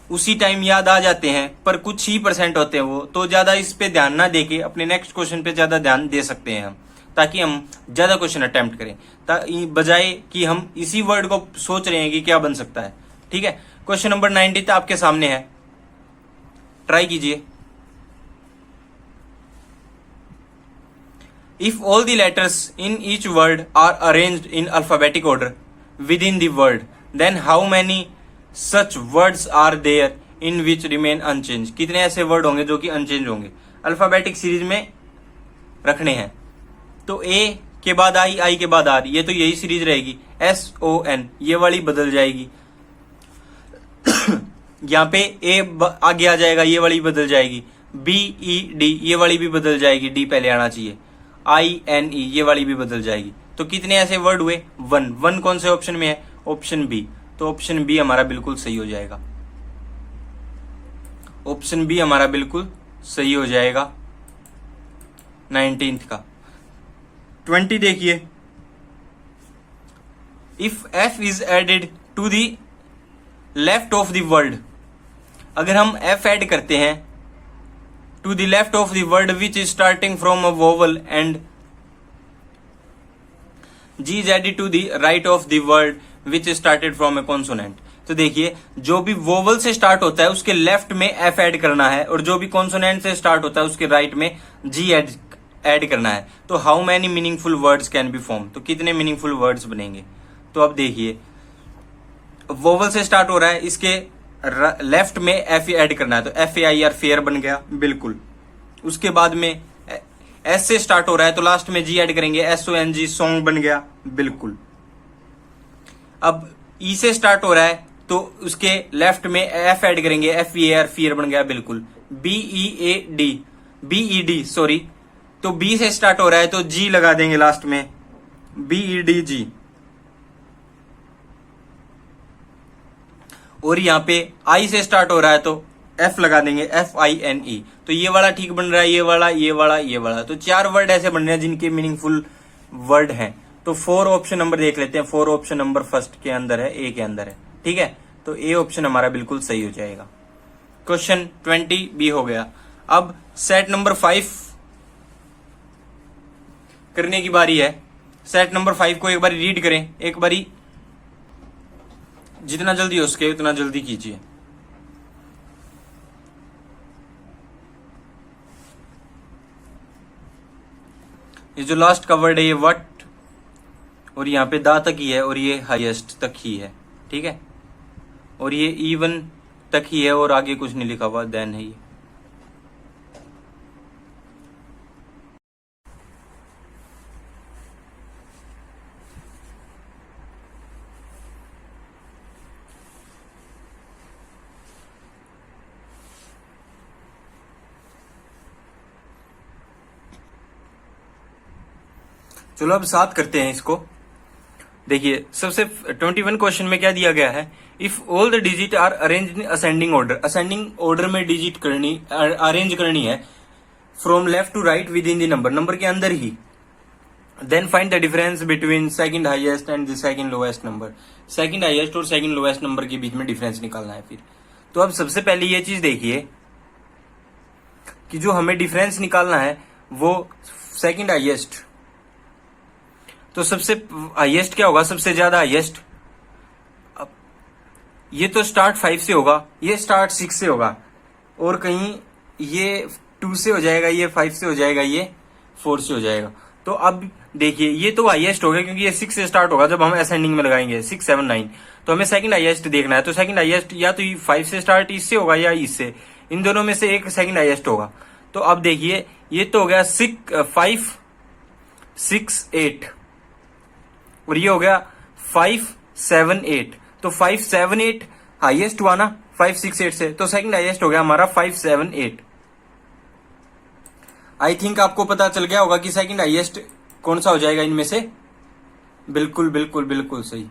उसी टाइम याद आ जाते हैं, पर कुछ ही परसेंट होते हैं वो, तो ज्यादा इस पे ध्यान ना देके अपने नेक्स्ट क्वेश्चन पे ज्यादा ध्यान दे सकते हैं हम, ताकि हम ज्यादा क्वेश्चन अटेम्प्ट करें, बजाय कि हम इसी वर्ड को सोच रहे हैं कि क्या बन सकता है। ठीक है, क्वेश्चन नंबर 19 आपके सामने है, ट्राई कीजिए। If all the letters in each word are arranged in alphabetic order within the word, then how many such words are there in which remain unchange, कितने ऐसे वर्ड होंगे जो कि unchange होंगे, अल्फाबेटिक सीरीज में रखने हैं, तो ए के बाद आई, आई के बाद आर, ये तो यही सीरीज रहेगी, एस ओ एन ये वाली बदल जाएगी यहाँ पे ए आगे आ जाएगा, ये वाली बदल जाएगी, बी ई डी ये वाली भी बदल जाएगी, डी पहले आना चाहिए, आई एन ई ये वाली भी बदल जाएगी, तो कितने ऐसे वर्ड हुए, वन, वन कौन से ऑप्शन में है, ऑप्शन बी, तो ऑप्शन बी हमारा बिल्कुल सही हो जाएगा, ऑप्शन बी हमारा बिल्कुल सही हो जाएगा 19 का। 20 देखिए, if F is added to the left of the word, अगर हम एफ ऐड करते हैं to the left of the word which is starting from a vowel and G is added to the right of the word which is started from a consonant, तो देखिए जो भी vowel से start होता है उसके लेफ्ट में F add करना है, और जो भी कॉन्सोनेंट से स्टार्ट होता है उसके राइट में जी ऐड करना है, तो how many meaningful words can B form, तो कितने मीनिंगफुल वर्ड्स बनेंगे, तो अब देखिए वोवल से स्टार्ट हो रहा है, इसके लेफ्ट में एफ ऐड करना है, तो F A I R fair बन गया बिल्कुल, उसके बाद में एस से स्टार्ट हो रहा है तो लास्ट में जी ऐड करेंगे, S O N G song बन गया बिल्कुल। अब ई से स्टार्ट हो रहा है तो उसके लेफ्ट में एफ ऐड करेंगे, एफ ई आर फियर बन गया बिल्कुल, B E A D, B E D sorry, तो बी से स्टार्ट हो रहा है तो जी लगा देंगे लास्ट में, बी ई डी जी, और यहाँ पे आई से स्टार्ट हो रहा है तो एफ लगा देंगे, एफ आई एन ई, तो ये वाला ठीक बन रहा है, ये वाला ये वाला ये वाला, तो चार वर्ड ऐसे बन रहे हैं जिनके मीनिंगफुल वर्ड हैं, तो 4 ऑप्शन नंबर देख लेते हैं, 4 ऑप्शन नंबर फर्स्ट के अंदर है, ए के अंदर है। ठीक है, तो ए ऑप्शन हमारा बिल्कुल सही हो जाएगा। क्वेश्चन 20 बी हो गया। अब सेट नंबर 5 करने की बारी है। सेट नंबर 5 को एक बार रीड करें, एक बारी जितना जल्दी हो सके उतना जल्दी कीजिए। ये जो लास्ट का वर्ड है ये व्हाट, और यहाँ पे दा तक ही है, और ये हाईएस्ट तक ही है, ठीक है, और ये इवन तक ही है, और आगे कुछ नहीं लिखा हुआ, देन है ये। चलो अब 7 करते हैं इसको। देखिए सबसे 21 क्वेश्चन में क्या दिया गया है, if all the digit are arrange in ascending order, ascending order में डिजिट करनी अरेंज करनी है from left to right within the number, number के अंदर ही, then find the difference between second highest and the second lowest number, second highest और second lowest number के बीच में डिफरेंस निकालना है फिर। तो अब सबसे पहले ये चीज देखिए कि जो हमें डिफरेंस निकालना है वो सेकंड हाईएस्ट, तो सबसे हाईएस्ट क्या होगा, सबसे ज्यादा हाईएस्ट, अब ये तो स्टार्ट 5 से होगा, ये स्टार्ट 6 से होगा, और कहीं ये 2 से हो जाएगा, ये 5 से हो जाएगा, ये 4 से हो जाएगा। तो अब देखिए ये तो हाईएस्ट हो गया क्योंकि ये 6 से स्टार्ट होगा, जब हम असेंडिंग में लगाएंगे 6, 7, 9, तो हमें सेकंड हाईएस्ट देखना है। तो सेकंड हाईएस्ट या तो 5 से स्टार्ट इससे होगा या इससे, इन दोनों में से एक सेकंड हाईएस्ट होगा। तो अब देखिए ये तो हो गया 5, 6, 8, और ये हो गया 5, 7, 8, तो 5, 7, 8 हाईएस्ट हुआ ना 5, 6, 8 से, तो सेकंड हाईएस्ट हो गया हमारा 5, 7, 8। आई थिंक आपको पता चल गया होगा कि सेकंड हाईएस्ट कौन सा हो जाएगा इनमें से। बिल्कुल बिल्कुल बिल्कुल सही,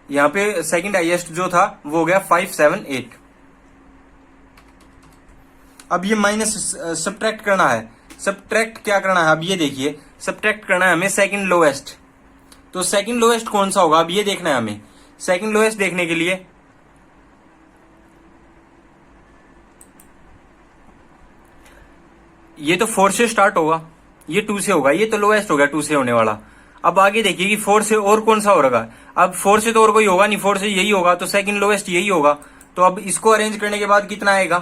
यहां पे सेकंड हाईएस्ट जो था वो हो गया 5, 7, 8। अब ये माइनस सब्ट्रैक्ट करना है, सब्ट्रैक्ट क्या करना है, अब ये देखिए सब्ट्रैक्ट करना है हमें सेकंड लोएस्ट, तो सेकंड लोएस्ट कौन सा होगा अब ये देखना है हमें। सेकंड लोएस्ट देखने के लिए ये तो 4 से स्टार्ट होगा, ये 2 से होगा, ये तो लोएस्ट हो गया 2 से होने वाला। अब आगे देखिए कि 4 से और कौन सा हो रहा है, अब 4 से तो और कोई होगा नहीं, 4 से यही होगा, तो सेकंड लोएस्ट यही होगा। तो अब इसको अरेंज करने के बाद कितना आएगा,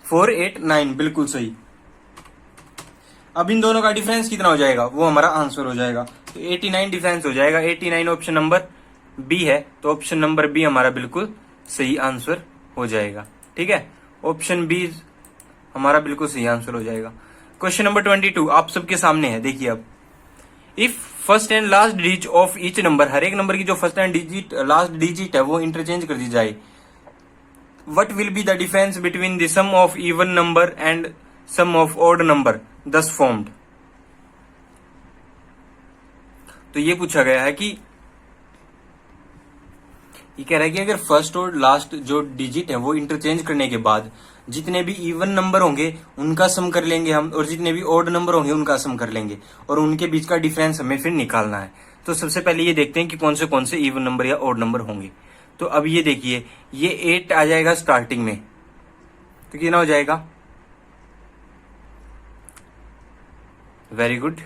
4, 8, 9, बिल्कुल सही। अब इन दोनों का डिफरेंस कितना हो जाएगा, वो हमारा आंसर हो जाएगा, तो 89 डिफरेंस हो जाएगा। 89 ऑप्शन नंबर बी है, तो ऑप्शन नंबर बी हमारा बिल्कुल सही आंसर हो जाएगा, ठीक है, ऑप्शन बी हमारा बिल्कुल सही आंसर हो जाएगा। क्वेश्चन नंबर 22 आप सबके सामने है, देखिए अब, if first and last digit of each number, हर एक नंबर की जो first and digit last digit है वो इंटरचेंज कर दी जाए, what will be the difference between the sum of even number and sum of odd number thus formed। तो ये पूछा गया है कि ये कह रहा है कि अगर फर्स्ट और लास्ट जो डिजिट है वो इंटरचेंज करने के बाद जितने भी इवन नंबर होंगे उनका सम कर लेंगे हम, और जितने भी ऑड नंबर होंगे उनका सम कर लेंगे, और उनके बीच का डिफरेंस हमें फिर निकालना है। तो सबसे पहले ये देखते हैं कि कौन से इवन नंबर या ऑड नंबर होंगे। तो अब ये देखिए ये 8 आ जाएगा स्टार्टिंग में, तो कितना हो जाएगा, वेरी गुड।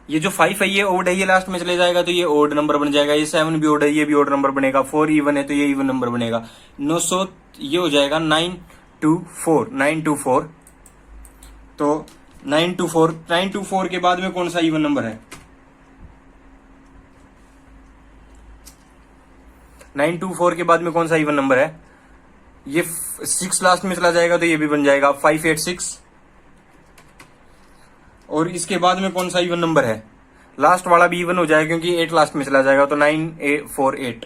ये जो 5 है ये ओड है, ये लास्ट में चले जाएगा तो ये ओड नंबर बन जाएगा। ये 7 भी ओड है, ये भी ओड नंबर बनेगा। 4 इवन है तो ये इवन नंबर बनेगा। 900 ये हो जाएगा 924 तो 924 के बाद में कौन सा इवन नंबर है, 924 के बाद में कौन सा इवन नंबर है, ये 6 लास्ट में चला जाएगा तो ये भी बन जाएगा 586, और इसके बाद में कौन सा इवन नंबर है, लास्ट वाला भी इवन हो जाएगा क्योंकि 8 लास्ट में चला जाएगा तो 948।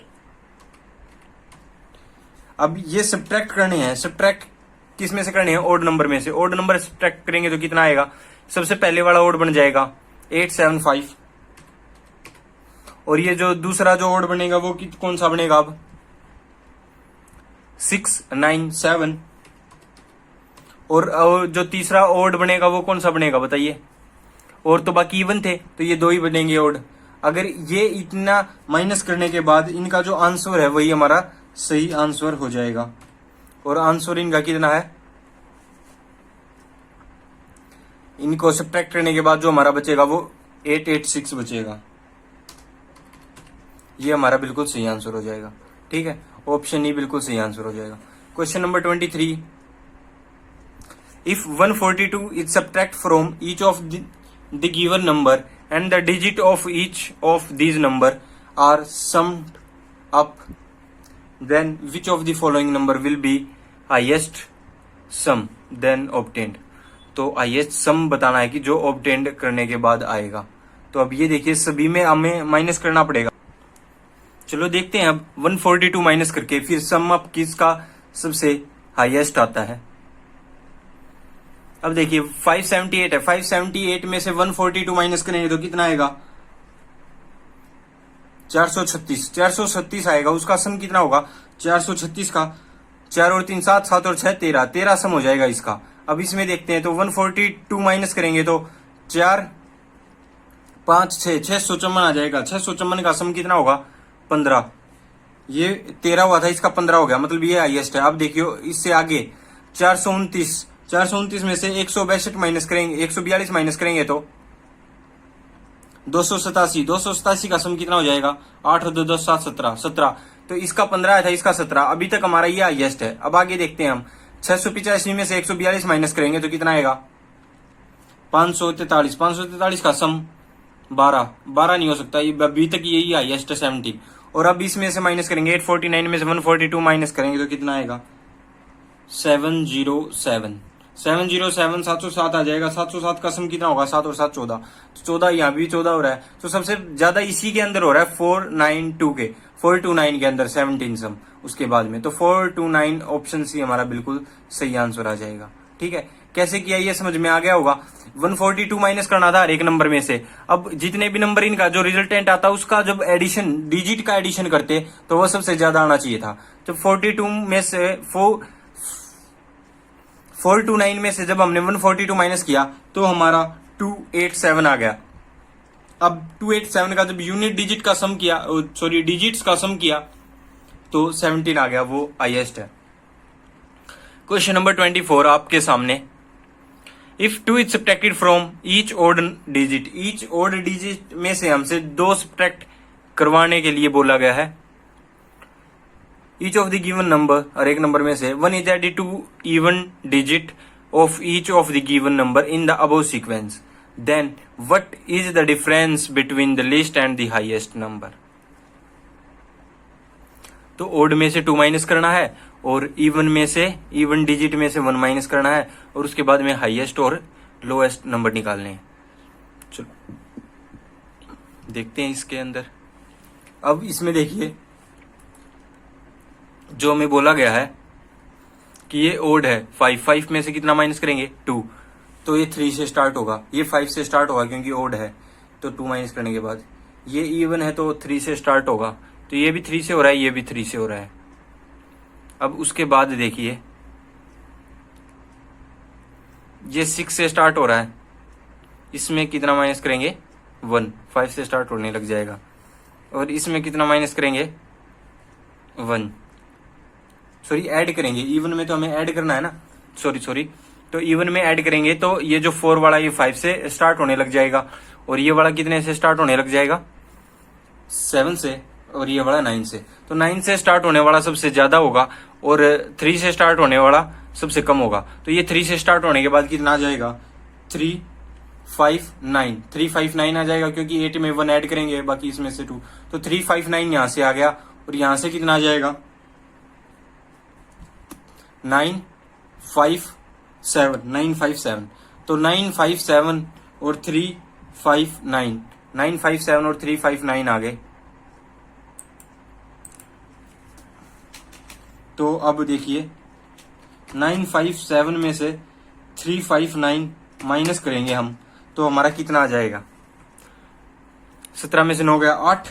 अब ये सब्ट्रैक्ट करने हैं, सब्ट्रैक्ट किस में से करने हैं, ओड नंबर में से। ओड नंबर सब्ट्रैक्ट करेंगे तो कितना आएगा, सबसे पहले वाला ओड बन जाएगा 875, और ये जो दूसरा जो ओड बनेगा वो कौन सा बनेगा अब 697, और जो तीसरा ओड बनेगा वो कौन सा बनेगा बताइए, और तो बाकी इवन थे तो ये 2 ही बनेंगे ओड। अगर ये इतना माइनस करने के बाद इनका जो आंसर है वही हमारा सही आंसर हो जाएगा, और आंसर इनका कितना है, इनको सब्ट्रैक्ट करने के बाद जो हमारा बचेगा वो 886 बचेगा। ये हमारा बिल्कुल सही आंसर हो जाएगा, ठीक है। ऑप्शन ई बिल्कुल सही आंसर हो जाएगा। Question number 23, if 142 is subtract from each of the given number and the digit of each of these number are summed up, then which of the following number will be highest sum then obtained. तो highest sum बताना है कि जो obtained करने के बाद आएगा। तो अब ये देखिए सभी में हमें माइनस करना पड़ेगा। चलो देखते हैं अब 142 माइनस करके फिर सम अप किसका सबसे हाईएस्ट आता है। अब देखिए 578 है, 578 में से 142 माइनस करेंगे तो कितना आएगा 436, 436 आएगा। उसका सम कितना होगा 436 का 4 और 3 7, 7 और 6 13, 13 सम हो जाएगा इसका। अब इसमें देखते हैं तो 142 माइनस करेंगे तो 4 5 6, 654 आ जाएगा। 654 का सम कितना होगा 15। ये 13 हुआ था, इसका 15 हो गया, मतलब ये हाईएस्ट है। अब देखियो इससे आगे 429, 429 में से 162 माइनस करेंगे, 142 माइनस करेंगे तो 287, 287 का सम कितना हो जाएगा 8 और 2 10 7 17, 17। तो इसका 15 आया था, इसका 17। अभी तक हमारा ये हाईएस्ट है। अब आगे देखते हैं हम 685 में से 142 माइनस करेंगे तो कितना आएगा 543, 543 का सम 12, 12 नहीं हो सकता, ये अभी तक यही हाईएस्ट है 70। और अब इसमें से माइनस करेंगे 849 में से 142 माइनस करेंगे तो कितना आएगा 707, 707, 707 आ जाएगा। 707 का सम कितना होगा 7 और 7 14, 14 यहाँ भी 14 हो रहा है। तो सबसे ज्यादा इसी के अंदर हो रहा है 429 के अंदर 17 सम उसके बाद में। तो 429 ऑप्शन सी हमारा बिल्कुल सही आंसर आ जाएगा। ठीक है, कैसे किया ये समझ में आ गया होगा। 142 माइनस करना था हर एक नंबर में से। अब जितने भी नंबर इनका जो रिजल्टेंट आता उसका जब एडिशन डिजिट का एडिशन करते तो वो सबसे ज्यादा आना चाहिए था। जब 42 में से 429 में से जब हमने 142 माइनस किया तो हमारा 287 आ गया। अब 287 का जब यूनिट डिजिट का सम किया, सॉरी डिजिट्स का सम किया तो 17 आ गया, वो हाईएस्ट है। क्वेश्चन नंबर 24 आपके सामने, if 2 is subtracted from each odd digit, each odd digit में से हमसे 2 सब्ट्रैक्ट करवाने के लिए बोला गया है। Each of the given number, और एक नंबर में से 1 is added to even digit of each of the given number in the above sequence, then what is the difference between the least and the highest number. तो odd में से 2 minus करना है और इवन में से, इवन डिजिट में से 1 माइनस करना है और उसके बाद में हाईएस्ट और लोएस्ट नंबर निकालने हैं। चलो देखते हैं इसके अंदर। अब इसमें देखिए जो हमें बोला गया है कि ये ओड है 5 में से कितना माइनस करेंगे 2, तो ये 3 से स्टार्ट होगा, ये 5 से स्टार्ट होगा क्योंकि ओड है तो 2 माइनस करने के बाद। ये इवन है तो 3 से स्टार्ट होगा, तो ये भी 3 से हो रहा है, ये भी 3 से हो रहा है। अब उसके बाद देखिए ये 6 से स्टार्ट हो रहा है, इसमें कितना माइनस करेंगे 1, 5 से स्टार्ट होने लग जाएगा। और इसमें कितना माइनस करेंगे 1, सॉरी ऐड करेंगे, इवन में तो हमें ऐड करना है ना, सॉरी तो इवन में ऐड करेंगे तो ये जो 4 वाला ये 5 से स्टार्ट होने लग जाएगा और ये वाला कितने से स्टार्ट होने लग जाएगा 7 से, और ये वाला 9 से। तो 9 से स्टार्ट होने वाला सबसे ज्यादा होगा और 3 से स्टार्ट होने वाला सबसे कम होगा। तो ये 3 से स्टार्ट होने के बाद कितना आ जाएगा 359, 359 आ जाएगा क्योंकि 8 में 1 ऐड करेंगे बाकी इसमें से 2, तो 359 यहां से आ गया। और यहां से कितना आ जाएगा 957, तो 957 और 359, 957 और 359 आ गए। तो अब देखिए 957 में से 359 माइनस करेंगे हम तो हमारा कितना आ जाएगा 17 में से 9 गया 8,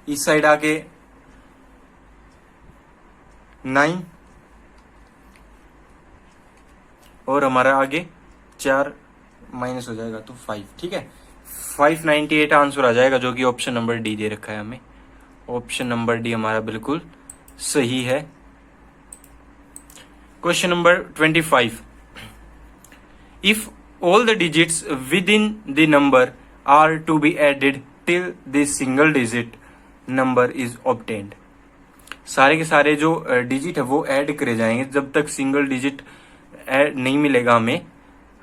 इस साइड आके 9 और हमारा आगे 4 माइनस हो जाएगा तो 5। ठीक है, 598 आंसर आ जाएगा जो कि ऑप्शन नंबर डी दे रखा है हमें। ऑप्शन नंबर डी हमारा बिल्कुल सही है। Question number 25, if all the digits within the number are to be added till this single digit number is obtained. सारे के सारे जो डिजिट है वो ऐड करे जाएंगे जब तक सिंगल डिजिट ऐड नहीं मिलेगा हमें।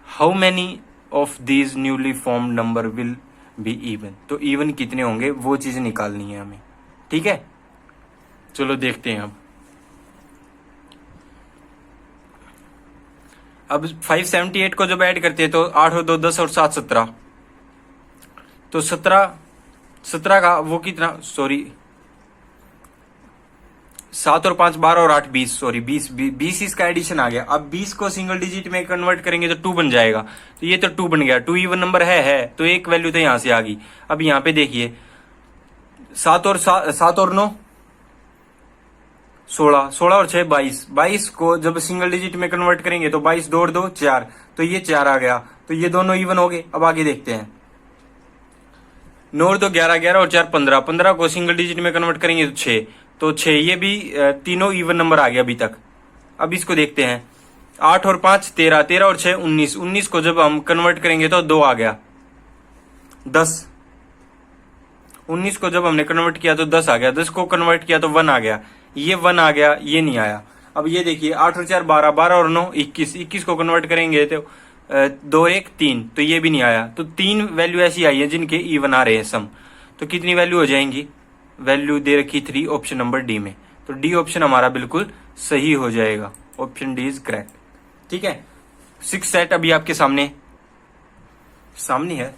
How many of these newly formed number will be even, तो इवन कितने होंगे वो चीज निकालनी है हमें। ठीक है, चलो देखते हैं अब 578 को जब ऐड करते हैं तो 8 और 2 10 और 7 17, तो 17 का वो कितना, सॉरी 7 और 5 12 और 8 20, सॉरी 20 इसका एडिशन आ गया। अब 20 को सिंगल डिजिट में कन्वर्ट करेंगे तो 2 बन जाएगा, तो ये तो 2 बन गया। 2 इवन नंबर है तो एक वैल्यू तो यहां से आ गई। अब यहां पे देखिए 7 और 9 16, 16 और 6 22, 22 को जब सिंगल डिजिट में कन्वर्ट करेंगे तो 22 2 और 2 4, तो ये 4 आ गया, तो ये दोनों इवन हो गए। अब आगे देखते हैं 9 और 2 11, 11 और 4 15, 15 को सिंगल डिजिट में कन्वर्ट करेंगे तो 6, तो 6, ये भी तीनों इवन नंबर आ गया अभी तक। अब इसको देखते हैं 8 और 5 13, 13 और 6 19, 19 को जब हम कन्वर्ट करेंगे तो 2 आ गया 10, 19 को जब हमने कन्वर्ट किया तो 10 आ गया, 10 को कन्वर्ट किया तो 1 आ गया, ये 1 आ गया, ये नहीं आया। अब ये देखिए 8 और 4 12, 12 और 9 21, 21 को कन्वर्ट करेंगे तो 2 1 3, तो ये भी नहीं आया। तो 3 वैल्यू ऐसी आई है जिनके इवन आ रहे हैं सम, तो कितनी वैल्यू हो जाएंगी, वैल्यू दे रखी 3 ऑप्शन नंबर डी में, तो डी ऑप्शन हमारा बिल्कुल सही हो जाएगा, ऑप्शन डी इज करेक्ट। ठीक है, 6 सेट अभी आपके सामने है,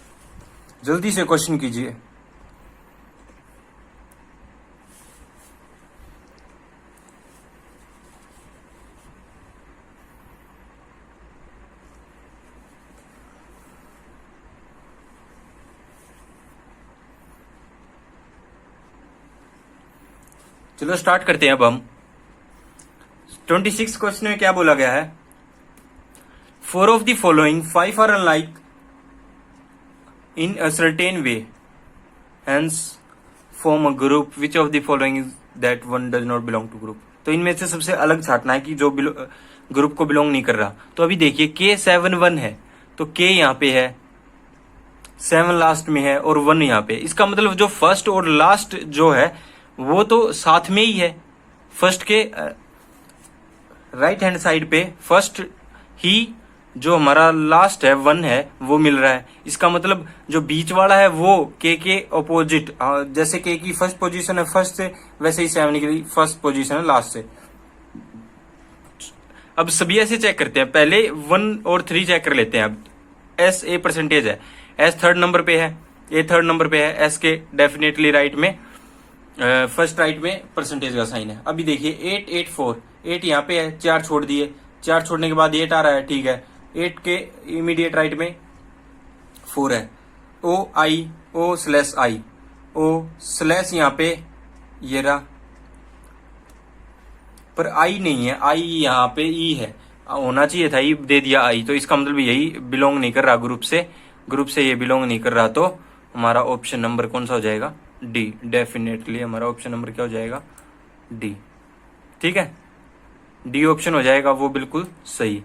जल्दी से क्वेश्चन कीजिए। चलो स्टार्ट करते हैं अब हम। 26 क्वेश्चन में क्या बोला गया है, 4 of the following 5 are unlike in a certain way hence form a group, which of the following is that one does not belong to group. तो इनमें से सबसे अलग छाटना है कि जो ग्रुप को बिलोंग नहीं कर रहा। तो अभी देखिए K7 1 है, तो K यहाँ पे है, 7 लास्ट में है और 1 यहाँ पे, इसका मतलब जो फर्स्ट और लास्ट जो है वो तो साथ में ही है। फर्स्ट के राइट हैंड साइड पे फर्स्ट ही जो हमारा लास्ट है 1 है वो मिल रहा है। इसका मतलब जो बीच वाला है वो के अपोजिट, जैसे के की फर्स्ट पोजीशन है फर्स्ट से, वैसे ही 7 की फर्स्ट पोजीशन है लास्ट से। अब सभी ऐसे चेक करते हैं, पहले 1 और 3 चेक कर लेते हैं। अब एस ए परसेंटेज है, एस थर्ड नंबर पे है, ए थर्ड नंबर पे है, एस के डेफिनेटली राइट में, फर्स्ट राइट में परसेंटेज का साइन है। अभी देखिए 8 8 4, 8 यहाँ पे है, 4 छोड़ दिए, 4 छोड़ने के बाद 8 आ रहा है, ठीक है। 8 के इमीडिएट राइट में 4 है, O slash I, O slash यहाँ पे ये रहा, पर आई नहीं है, आई यहाँ पे ई है, होना चाहिए था ई, दे दिया आई, तो इसका मतलब यही बिलोंग नहीं कर रहा ग्रुप से ये बिलोंग नहीं कर रहा। तो हमारा ऑप्शन नंबर कौन सा हो जाएगा, डी। डेफिनेटली हमारा ऑप्शन नंबर क्या हो जाएगा, डी। ठीक है, डी ऑप्शन हो जाएगा वो बिल्कुल सही।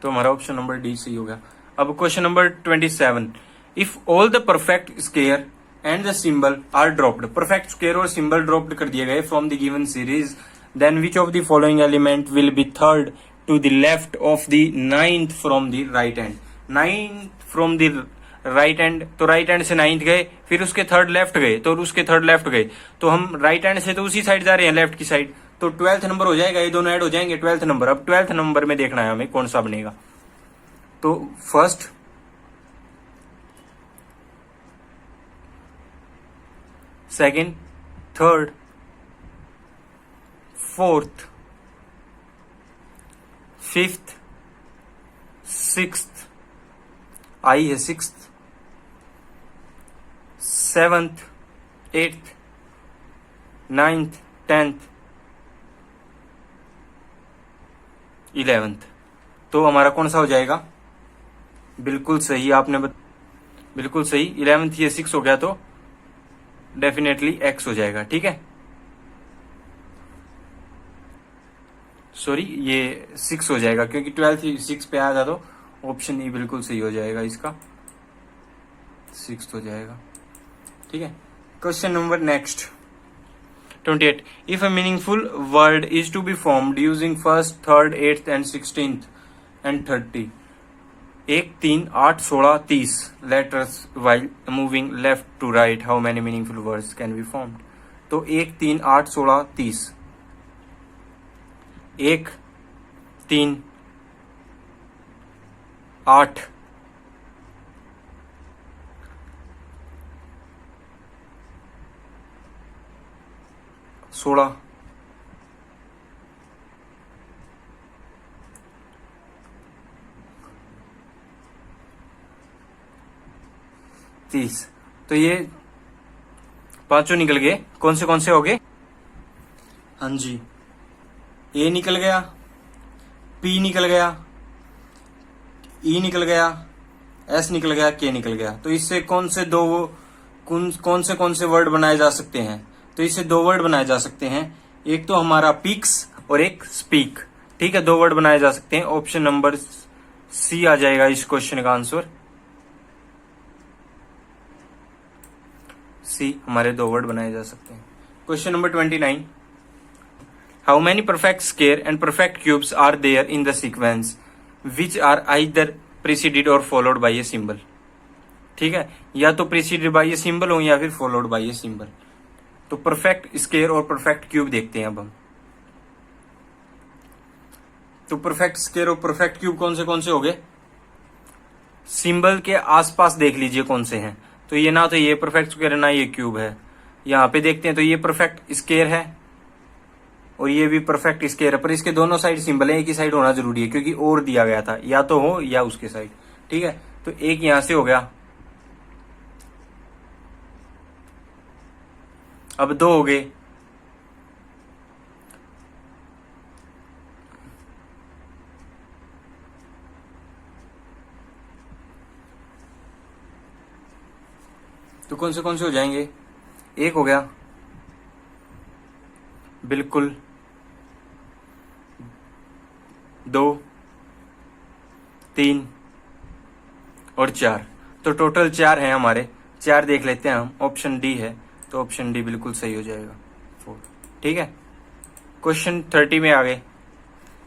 तो हमारा ऑप्शन नंबर डी सही हो गया। अब question number 27, if all the perfect square and the symbol are dropped, perfect square और सिंबल ड्रॉप्ड कर दिए गए from the given series, then which of the following element will be third to the left of the 9th from the right hand. 9th from the right hand, तो right hand से 9th गए, फिर उसके third left गए, तो उसके third left गए, तो हम राइट हैंड से तो उसी साइड जा रहे हैं, लेफ्ट की साइड, तो 12th नंबर हो जाएगा, ये दोनों ऐड हो जाएंगे 12th नंबर। अब 12th नंबर में देखना है हमें कौन सा बनेगा, तो first, second, third, fourth, fifth, sixth, I है sixth, 7th, 8th, 9th, 10th, 11th। तो हमारा कौन सा हो जाएगा, बिल्कुल सही आपने बिल्कुल सही, 11th ये 6 हो गया, तो डेफिनेटली एक्स हो जाएगा। ठीक है, सॉरी ये 6 हो जाएगा क्योंकि 12th 6 पे आया था, तो ऑप्शन ई बिल्कुल सही हो जाएगा, इसका 6 हो जाएगा। ठीक है, question number next 28. If a meaningful word is to be formed using first, third, 8th and 16th and 30, 1, 3, 8, 16, 30 letters while moving left to right, how many meaningful words can be formed? तो 1, 3, 8, 16, 30, 1, 3, 8, 16, 30। तो ये पांचों निकल गए। कौन से हो गए? हाँ जी, ए निकल गया, पी निकल गया, ई निकल गया, एस निकल गया, के निकल गया। तो इससे कौन से वर्ड बनाए जा सकते हैं? तो इससे 2 वर्ड बनाए जा सकते हैं, एक तो हमारा पिक्स और एक स्पीक। ठीक है, 2 वर्ड बनाए जा सकते हैं। ऑप्शन नंबर सी आ जाएगा इस क्वेश्चन का आंसर। सी, हमारे 2 वर्ड बनाए जा सकते हैं। Question number 29. How many perfect square and perfect cubes are there in the sequence which are either preceded or followed by a symbol? ठीक है, या तो प्रीसीडेड बाय ए सिंबल हो या फिर फॉलोड बाय ए सिंबल। तो perfect square और perfect cube देखते हैं अब हम। तो परफेक्ट स्क्वायर और परफेक्ट क्यूब कौन से हो गए? सिंबल के आसपास देख लीजिए कौन से हैं। तो ये ना तो ये परफेक्ट स्क्वायर है ना ये क्यूब है। यहाँ पे देखते हैं तो ये परफेक्ट स्क्वायर है और ये भी परफेक्ट स्क्वायर है, पर इसके दोनों साइड सिंबल है, एक ही साइड होना जरूरी है क्योंकि और दिया गया था, या तो हो या उसके साइड। ठीक है, तो एक यहां से हो गया, अब 2 हो गए। तो कौन से हो जाएंगे? 1 हो गया बिल्कुल, 2, 3 और 4। तो टोटल 4 हैं हमारे। 4 देख लेते हैं हम। ऑप्शन डी है, तो ऑप्शन डी बिल्कुल सही हो जाएगा, 4। ठीक है, क्वेश्चन 30 में आ गए।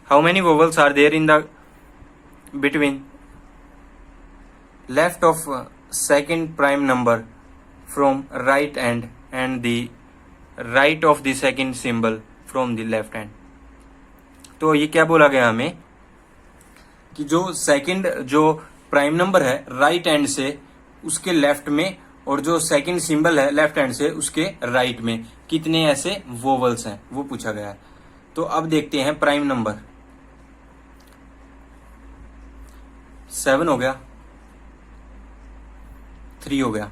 How many vowels are there in the between left of second prime number from right end the right of the second symbol from the left hand? तो ये क्या बोला गया हमें कि जो प्राइम नंबर है राइट हैंड से उसके लेफ्ट में, और जो सेकंड सिंबल है लेफ्ट हैंड से उसके राइट में, कितने ऐसे वोवल्स हैं वो पूछा गया है। तो अब देखते हैं प्राइम नंबर। 7 हो गया, 3 हो गया।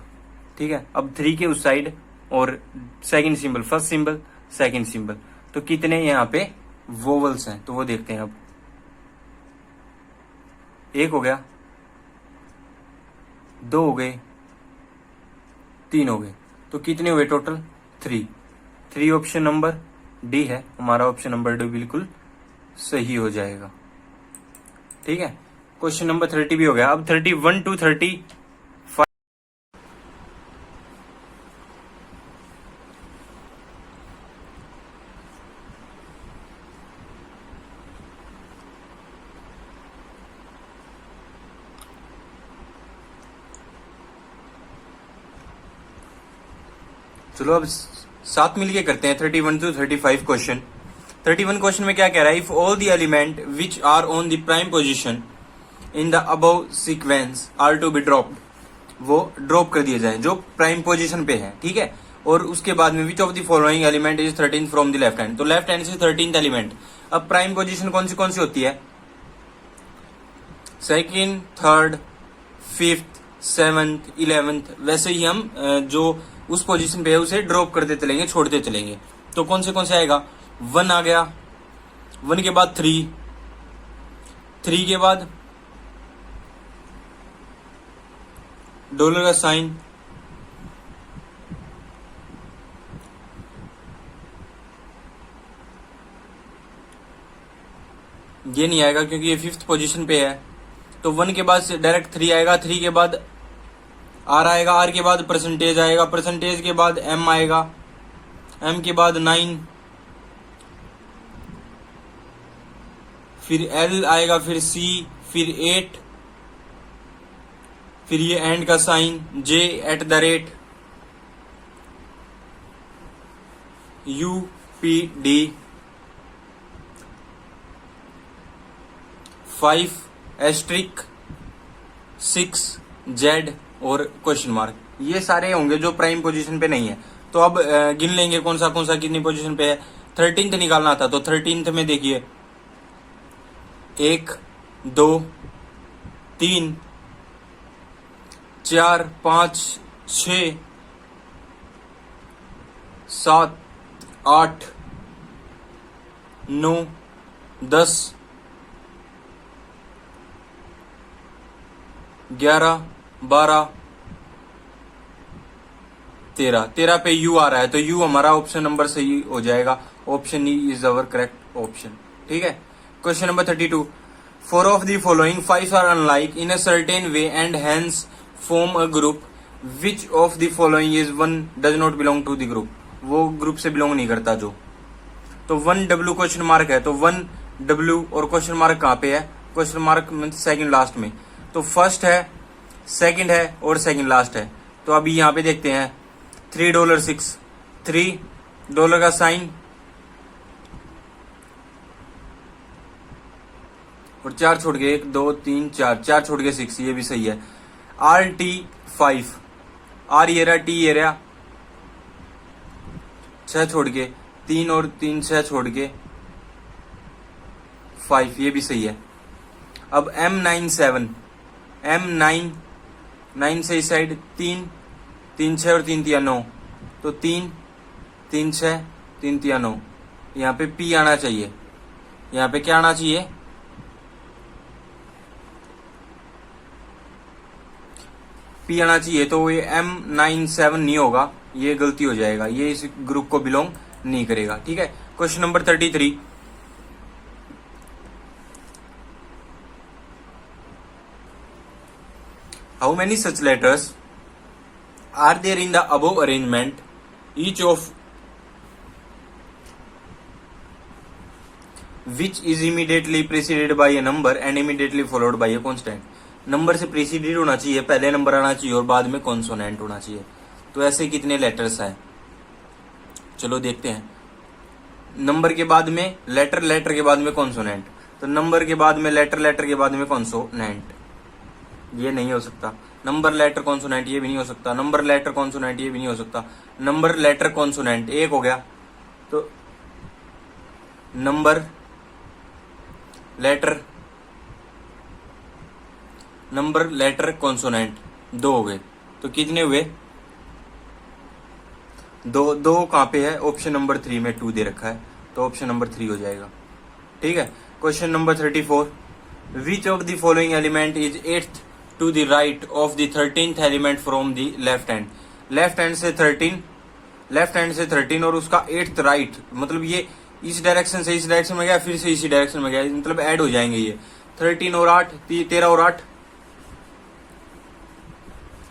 ठीक है, अब 3 के उस साइड और second symbol, first symbol second symbol, तो कितने यहाँ पे वोवल्स हैं तो वो देखते हैं अब। 1 हो गया, 2 हो गए, 3 हो गए, तो कितने हुए टोटल? 3। ऑप्शन नंबर डी है हमारा। ऑप्शन नंबर डी बिल्कुल सही हो जाएगा। ठीक है, क्वेश्चन नंबर 30 भी हो गया। अब 31 to 35। चलो अब साथ मिलके करते हैं 31 to 35 क्वेश्चन। 31 क्वेश्चन में क्या कह रहा है? If all the element which are on the prime position in the above sequence are to be dropped, वो ड्रॉप कर दिए जाए जो प्राइम पोजीशन पे है। ठीक है, और उसके बाद में विच of the following element is 13 from the left hand? तो लेफ्ट हैंड से 13th एलिमेंट। अब प्राइम पोजीशन कौन सी होती है? Second, third, 5th, 7th, 11th। वैसे ही हम जो उस पोजीशन पे है उसे ड्रॉप करते चलेंगे, छोड़ते चलेंगे। तो कौन से आएगा? 1 आ गया, 1 के बाद 3 के बाद डॉलर का साइन, ये नहीं आएगा क्योंकि ये 5th पोजीशन पे है। तो 1 के बाद डायरेक्ट 3 आएगा, 3 के बाद आर आएगा, आर के बाद परसेंटेज आएगा, परसेंटेज के बाद एम आएगा, एम के बाद 9, फिर एल आएगा, फिर सी, फिर 8, फिर ये एंड का साइन जे @ UPD 5 *6 Z और क्वेश्चन मार्क। ये सारे होंगे जो प्राइम पोजीशन पे नहीं है। तो अब गिन लेंगे कौन सा कितनी पोजीशन पे है। 13th निकालना था, तो 13th में देखिए 1 2 3 4 5 6 7 8 9 10 11 12 13 पे यू आ रहा है, तो यू हमारा ऑप्शन नंबर सही हो जाएगा। Option E is our correct option. ठीक है। Question number 32, 4 of the following 5 are unlike in a certain way and hence form a group. Which of the following is one does not belong to the group? वो group से belong नहीं करता जो। तो 1W question mark है, तो 1W और question mark कहाँ पे है? क्वेश्चन मार्क सेकंड लास्ट में। तो फर्स्ट है, सेकंड है और सेकंड लास्ट है। तो अभी यहाँ पे देखते हैं $3.6, $3 का साइन और 4 छोड़ के 1 2 3 4 छोड़ के 6, ये भी सही है। RT5, R ये रहा, T ये रहा, 6 छोड़ के 3 और 3 6 छोड़ के 5, ये भी सही है। अब M97, M9 से इस साइड 3 3 6 और 3 3 9, तो 3 3 6 3 3 9, यहाँ पे P आना चाहिए। यहाँ पे क्या आना चाहिए? P आना चाहिए। तो ये M97 नहीं होगा, ये गलती हो जाएगा, ये इस ग्रुप को बिलोंग नहीं करेगा। ठीक है। Question number 33, how many such letters are there in the above arrangement, each of which is immediately preceded by a number and immediately followed by a constant. Number से प्रीसीडेड होना चाहिए, पहले number आना चाहिए और बाद में कॉन्सोनेंट होना चाहिए। तो ऐसे कितने लेटर्स हैं? चलो देखते हैं। नंबर के बाद में लेटर, लेटर के बाद में कॉन्सोनेंट, तो नंबर के बाद में लेटर, लेटर के बाद में कॉन्सोनेंट, ये नहीं हो सकता। नंबर लेटर कॉन्सोनेंट, ये भी नहीं हो सकता। नंबर लेटर कॉन्सोनेंट, ये भी नहीं हो सकता। नंबर लेटर कॉन्सोनेंट एक हो गया, तो number letter, number letter consonant 2 हो गए। तो कितने हुए? 2 कहाँ पे है? ऑप्शन नंबर 3 में 2 दे रखा है, तो ऑप्शन नंबर 3 हो जाएगा। ठीक है। Question number 34, which of the following element is 8th to the right of the 13th element from the left hand. Left hand से 13 और उसका 8th राइट, मतलब ये इस डायरेक्शन से इस डायरेक्शन में गया, फिर से इसी डायरेक्शन में गया, मतलब ऐड हो जाएंगे ये। 13 और 8, 13 और 8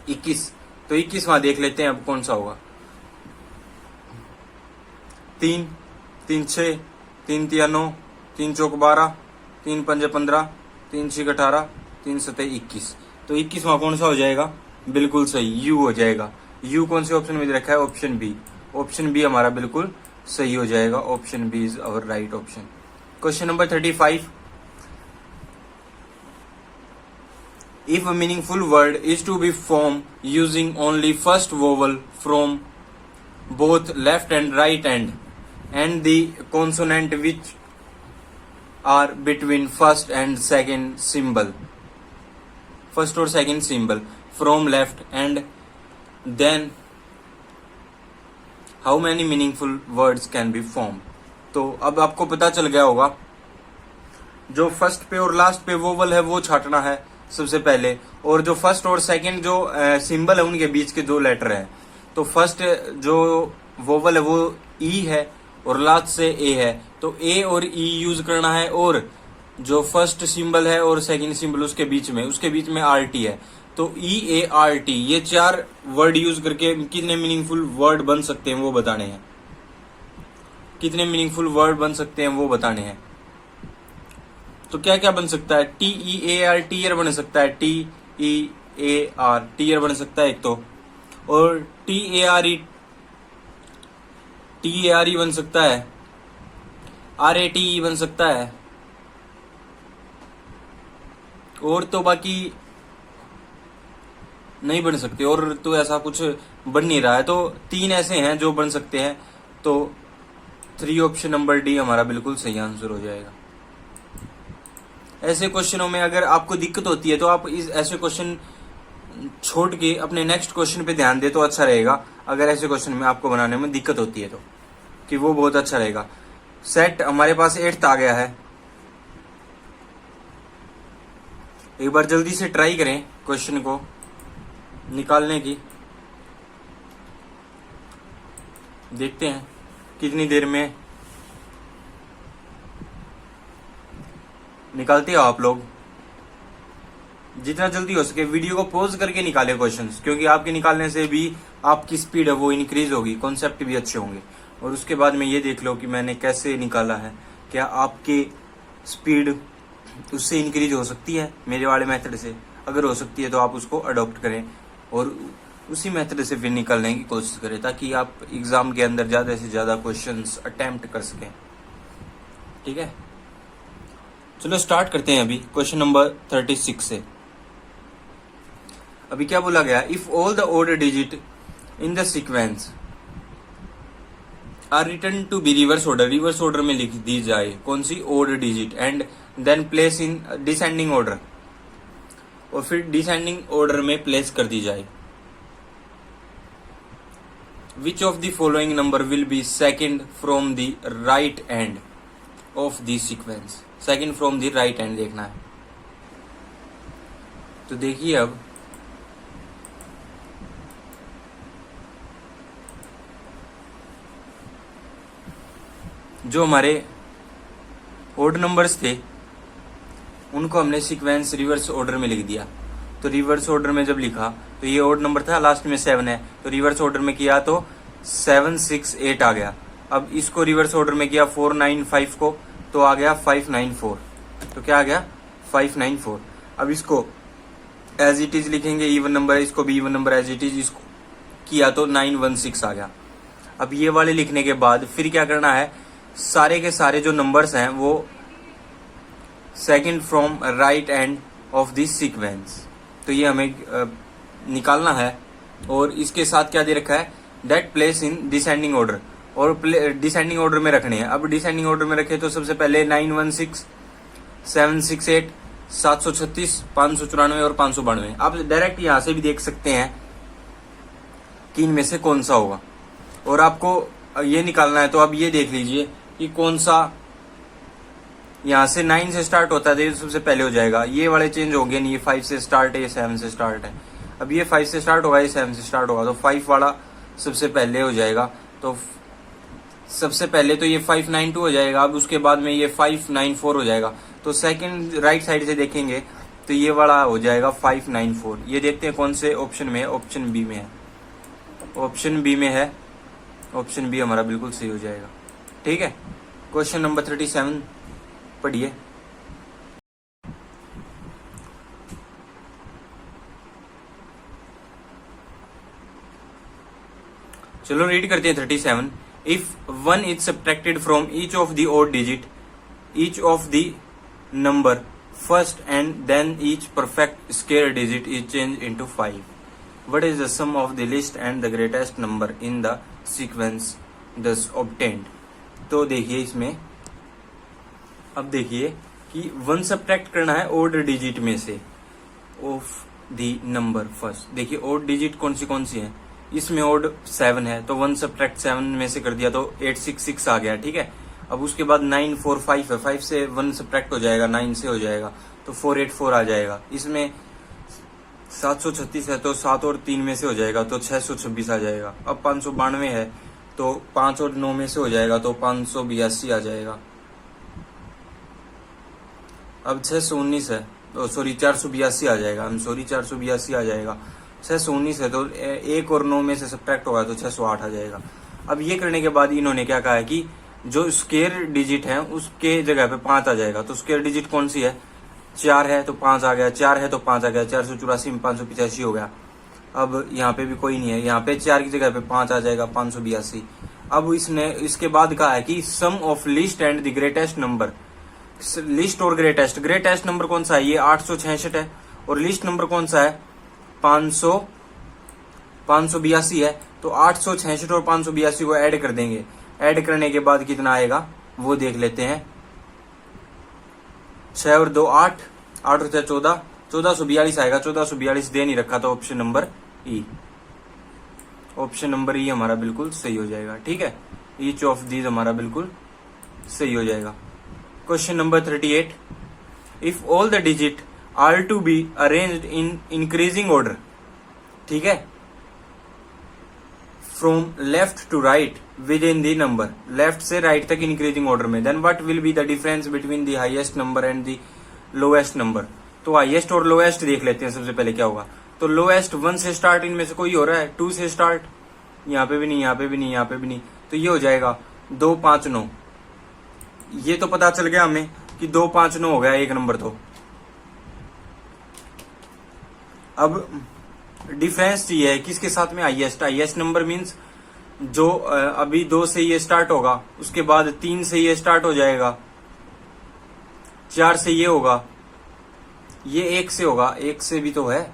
21, तो 21 वहां देख लेते हैं अब कौन सा होगा। 3 3 6 3 3 9 3 4 12 3 5 15 3 6 18 3 7 21, तो 21 वहां कौन सा हो जाएगा? बिल्कुल सही, यू हो जाएगा। यू कौन से ऑप्शन में रखा है? Option B. ऑप्शन बी हमारा बिल्कुल सही हो जाएगा। Option B is our right option. Question number 35, if a meaningful word is to be formed using only first vowel from both left and right and the consonant which are between first and second symbol, first or second symbol from left, and then how many meaningful words can be formed। तो अब आपको पता चल गया होगा, जो first पे और लास्ट पे वोवल है वो छाटना है सबसे पहले, और जो फर्स्ट और सेकंड जो सिंबल है उनके बीच के जो लेटर है, तो फर्स्ट जो वोवल है वो ई है और लास्ट से ए है, तो ए और ई यूज करना है, और जो फर्स्ट सिंबल है और सेकंड सिंबल उसके बीच में RT है। तो EART ये 4 वर्ड यूज करके कितने मीनिंगफुल वर्ड बन सकते हैं वो बताने हैं। कितने मीनिंगफुल वर्ड बन सकते हैं वो बताने हैं। तो क्या क्या बन सकता है? TEAR टीयर बन सकता है। TEAR टीयर बन सकता है एक तो, और TARE बन सकता है। RATE बन सकता है। और तो बाकी नहीं बन सकते, और तो ऐसा कुछ बन नहीं रहा है। तो 3 ऐसे हैं जो बन सकते हैं। तो 3 ऑप्शन नंबर डी हमारा बिल्कुल सही आंसर हो जाएगा। ऐसे क्वेश्चनों में अगर आपको दिक्कत होती है तो आप इस ऐसे क्वेश्चन छोड़ के अपने नेक्स्ट क्वेश्चन पे ध्यान दे तो अच्छा रहेगा। अगर ऐसे क्वेश्चन में आपको बनाने में दिक्कत होती है तो कि वो बहुत अच्छा रहेगा। सेट हमारे पास 8th आ गया है। एक बार जल्दी से ट्राई करें क्वेश्चन को निकालने की। देखते हैं कितनी देर में निकालते हो आप लोग। जितना जल्दी हो सके वीडियो को पॉज करके निकाले क्वेश्चंस, क्योंकि आपके निकालने से भी आपकी स्पीड है वो इंक्रीज होगी, कॉन्सेप्ट भी अच्छे होंगे। और उसके बाद में ये देख लो कि मैंने कैसे निकाला है। क्या आपकी स्पीड उससे इंक्रीज हो सकती है मेरे वाले मेथड से? अगर हो सकती है तो आप उसको अडॉप्ट करें और उसी मेथड से फिर निकालने की कोशिश करें, ताकि आप एग्जाम के अंदर ज़्यादा से ज़्यादा क्वेश्चंस अटेम्प्ट कर सकें। ठीक है, चलो स्टार्ट करते हैं अभी क्वेश्चन नंबर 36 से। अभी क्या बोला गया? If all the order digit in the sequence are return to be reverse order में लिख दी जाए कौन सी order digit, and then place in descending order, और फिर डिसेंडिंग ऑर्डर में प्लेस कर दी जाए। Which of the following number will be second from the right end of the sequence? Second from the right end देखना है। तो देखिए अब जो हमारे ओड नंबर्स थे उनको हमने सीक्वेंस रिवर्स ऑर्डर में लिख दिया। तो रिवर्स ऑर्डर में जब लिखा तो ये ओड नंबर था, लास्ट में 7 है, तो रिवर्स ऑर्डर में किया तो 7 6 8 आ गया। अब इसको रिवर्स ऑर्डर में किया 4 9 5 को, तो आ गया 5 9 4। तो क्या आ गया? 5 9 4। अब इसको एज इट इज लिखेंगे, इवन नंबर है, इसको भी even number as it is इसको किया तो 9 1 6 आ गया। अब ये वाले लिखने के बाद फिर क्या करना है? सारे के सारे जो नंबर्स हैं वो second from right end of this sequence, तो ये हमें निकालना है। और इसके साथ क्या दे रखा है? That place in descending order, और डिसेंडिंग ऑर्डर में रखने हैं। अब डिसेंडिंग ऑर्डर में रखे तो सबसे पहले 9 1 6 7 6 8 736 594 और 592। आप डायरेक्ट यहां से भी देख सकते हैं कि इनमें से कौन सा होगा, और आपको ये निकालना है। तो अब ये देख लीजिए कि कौन सा यहाँ से 9 से स्टार्ट होता है तो ये सबसे पहले हो जाएगा। ये वाले चेंज हो गए नहीं, ये 5 से स्टार्ट है, ये 7 से स्टार्ट है। अब ये 5 से स्टार्ट होगा, ये 7 से स्टार्ट होगा, तो 5 वाला सबसे पहले हो जाएगा। तो सबसे पहले तो ये 5 9 2 हो जाएगा। अब उसके बाद में ये 5 9 4 हो जाएगा। तो सेकंड राइट साइड से देखेंगे तो ये वाला हो जाएगा 5 9 4। ये देखते हैं कौन से ऑप्शन में है। ऑप्शन बी में है। ऑप्शन बी में है। ऑप्शन बी हमारा बिल्कुल सही हो जाएगा। ठीक है, क्वेश्चन नंबर 37 पढ़िए। चलो रीड करते हैं 37। If 1 is subtracted from each of the odd digit, each of the number first and then each perfect square digit is change into 5, what is the sum of the least and the greatest number in the sequence thus obtained? तो देखिए इसमें अब देखिए कि 1 subtract करना है odd digit में से ऑफ द नंबर फर्स्ट। देखिए ऑड डिजिट कौन सी है? इसमें ऑड 7 है, तो 1 सब्ट्रैक्ट 7 में से कर दिया तो 8 6 6 आ गया। ठीक है, अब उसके बाद 9 4 5 है, 5 से 1 सब्ट्रैक्ट हो जाएगा, 9 से हो जाएगा तो 4 8 4 आ जाएगा। इसमें 736 है तो 7 और 3 में से हो जाएगा तो 626 आ जाएगा। अब 592 है तो 5 और 9 में से हो जाएगा तो 582 आ जाएगा। अब 619 है, तो सॉरी 482 आ जाएगा, 482 आ जाएगा। 619 है तो 1 और 9 में से सब्ट्रैक्ट होगा तो 608 आ जाएगा। अब ये करने के बाद इन्होंने क्या कहा है कि जो स्क्वायर डिजिट है उसके जगह पे 5 आ जाएगा। तो स्क्वायर डिजिट कौन सी है? 4 है तो 5 आ गया, 4 है तो 5 आ गया, 484 में 585 हो गया। अब यहाँ पे भी कोई नहीं है, यहाँ पे 4 की जगह पे 5 आ जाएगा, 582। अब इसने इसके बाद कहा है कि sum of list and the greatest number. List और ग्रेटेस्ट, ग्रेटेस्ट नंबर कौन सा है? ये 866 है। और लिस्ट नंबर कौन सा है? 582 है। तो 866 और 582 को ऐड कर देंगे। ऐड करने के बाद कितना आएगा वो देख लेते हैं। 6 और 2 8, 8 और 6 14, 1442 आएगा। 1442 दे नहीं रखा तो ऑप्शन नंबर ई, ऑप्शन नंबर ई हमारा बिल्कुल सही हो जाएगा। ठीक है, ईच ऑफ दीज हमारा बिल्कुल सही हो जाएगा। Question number 38, if all the digit are to be arranged in increasing order, ठीक है, from left to right within the number, left से राइट तक इंक्रीजिंग ऑर्डर में, then what will be the difference between the highest number and the lowest number. तो highest और lowest देख लेते हैं सबसे पहले क्या होगा। तो लोएस्ट 1 से स्टार्ट, इनमें से कोई हो रहा है 2 से स्टार्ट, यहाँ पे भी नहीं, यहाँ पे भी नहीं, यहाँ पे भी नहीं, तो ये हो जाएगा 2 5 9। ये तो पता चल गया हमें कि 2 5 9 हो गया एक नंबर। तो अब डिफरेंस ये है किसके साथ में? हाईएस्ट। हाईएस्ट नंबर मीन्स जो अभी 2 से ये स्टार्ट होगा, उसके बाद 3 से ये स्टार्ट हो जाएगा, 4 से ये होगा, ये 1 से होगा, 1 से भी तो है,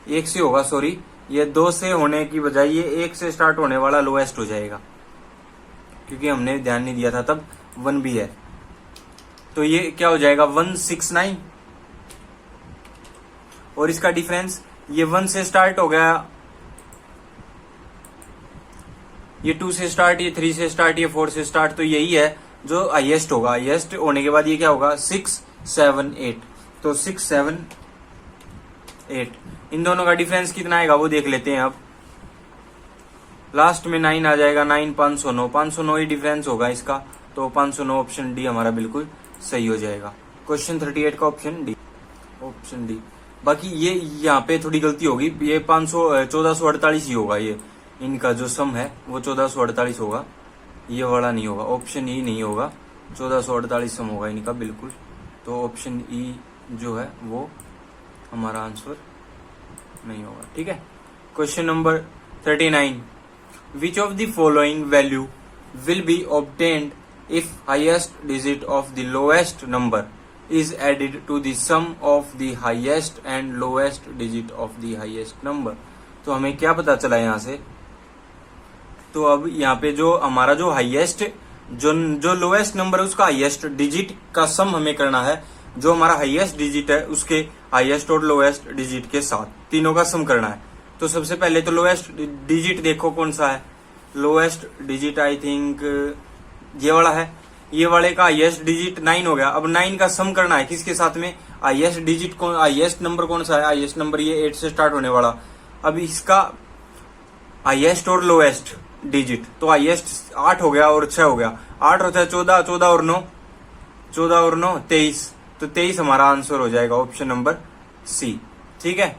1 से होगा सॉरी, ये 2 से होने की बजाय ये 1 से स्टार्ट होने वाला लोएस्ट हो जाएगा, क्योंकि हमने ध्यान नहीं दिया था तब 1 भी है। तो ये क्या हो जाएगा? 169। और इसका डिफरेंस ये 1 से स्टार्ट हो गया, ये 2 से स्टार्ट, ये 3 से स्टार्ट, ये 4 से स्टार्ट, तो यही है जो हाईएस्ट होगा। हाईएस्ट होने के बाद ये क्या होगा? 6 7 8। तो 6 7 8, इन दोनों का डिफरेंस कितना आएगा वो देख लेते हैं। अब लास्ट में 9 आ जाएगा, 9 509, 509 ही डिफरेंस होगा इसका। तो 509 ऑप्शन डी हमारा बिल्कुल सही हो जाएगा। क्वेश्चन 38 का ऑप्शन डी, ऑप्शन डी। बाकी ये यहाँ पे थोड़ी गलती होगी, ये 1448 ही होगा। ये इनका जो सम है वो 1448 होगा, ये वाला नहीं होगा, ऑप्शन ई नहीं होगा, 1448 सम होगा इनका बिल्कुल। तो ऑप्शन ई जो है वो हमारा आंसर नहीं होगा। ठीक है, question number 39, which of the following value will be obtained if highest digit of the lowest number is added to the sum of the highest and lowest digit of the highest number। तो हमें क्या पता चला यहाँ से? तो अब यहाँ पे जो हमारा जो हाईएस्ट जो लोएस्ट नंबर है उसका हाईएस्ट डिजिट का सम हमें करना है। जो हमारा हाईएस्ट डिजिट है उसके हाईएस्ट और लोएस्ट डिजिट के साथ तीनों का सम करना है। तो सबसे पहले तो लोएस्ट डिजिट देखो कौन सा है। लोएस्ट डिजिट आई थिंक ये वाला है, ये वाले का हाईएस्ट डिजिट 9 हो गया। अब 9 का सम करना है किसके साथ में? हाईएस्ट डिजिट कौन, हाईएस्ट नंबर कौन सा है? हाईएस्ट नंबर ये 8 से स्टार्ट होने वाला। अब इसका हाईएस्ट और लोएस्ट डिजिट, तो हाईएस्ट 8 हो गया और 6 हो गया, 8 होता है 14, 14 और 9, 14 और 9 23, तो 23 हमारा आंसर हो जाएगा ऑप्शन नंबर सी। ठीक है,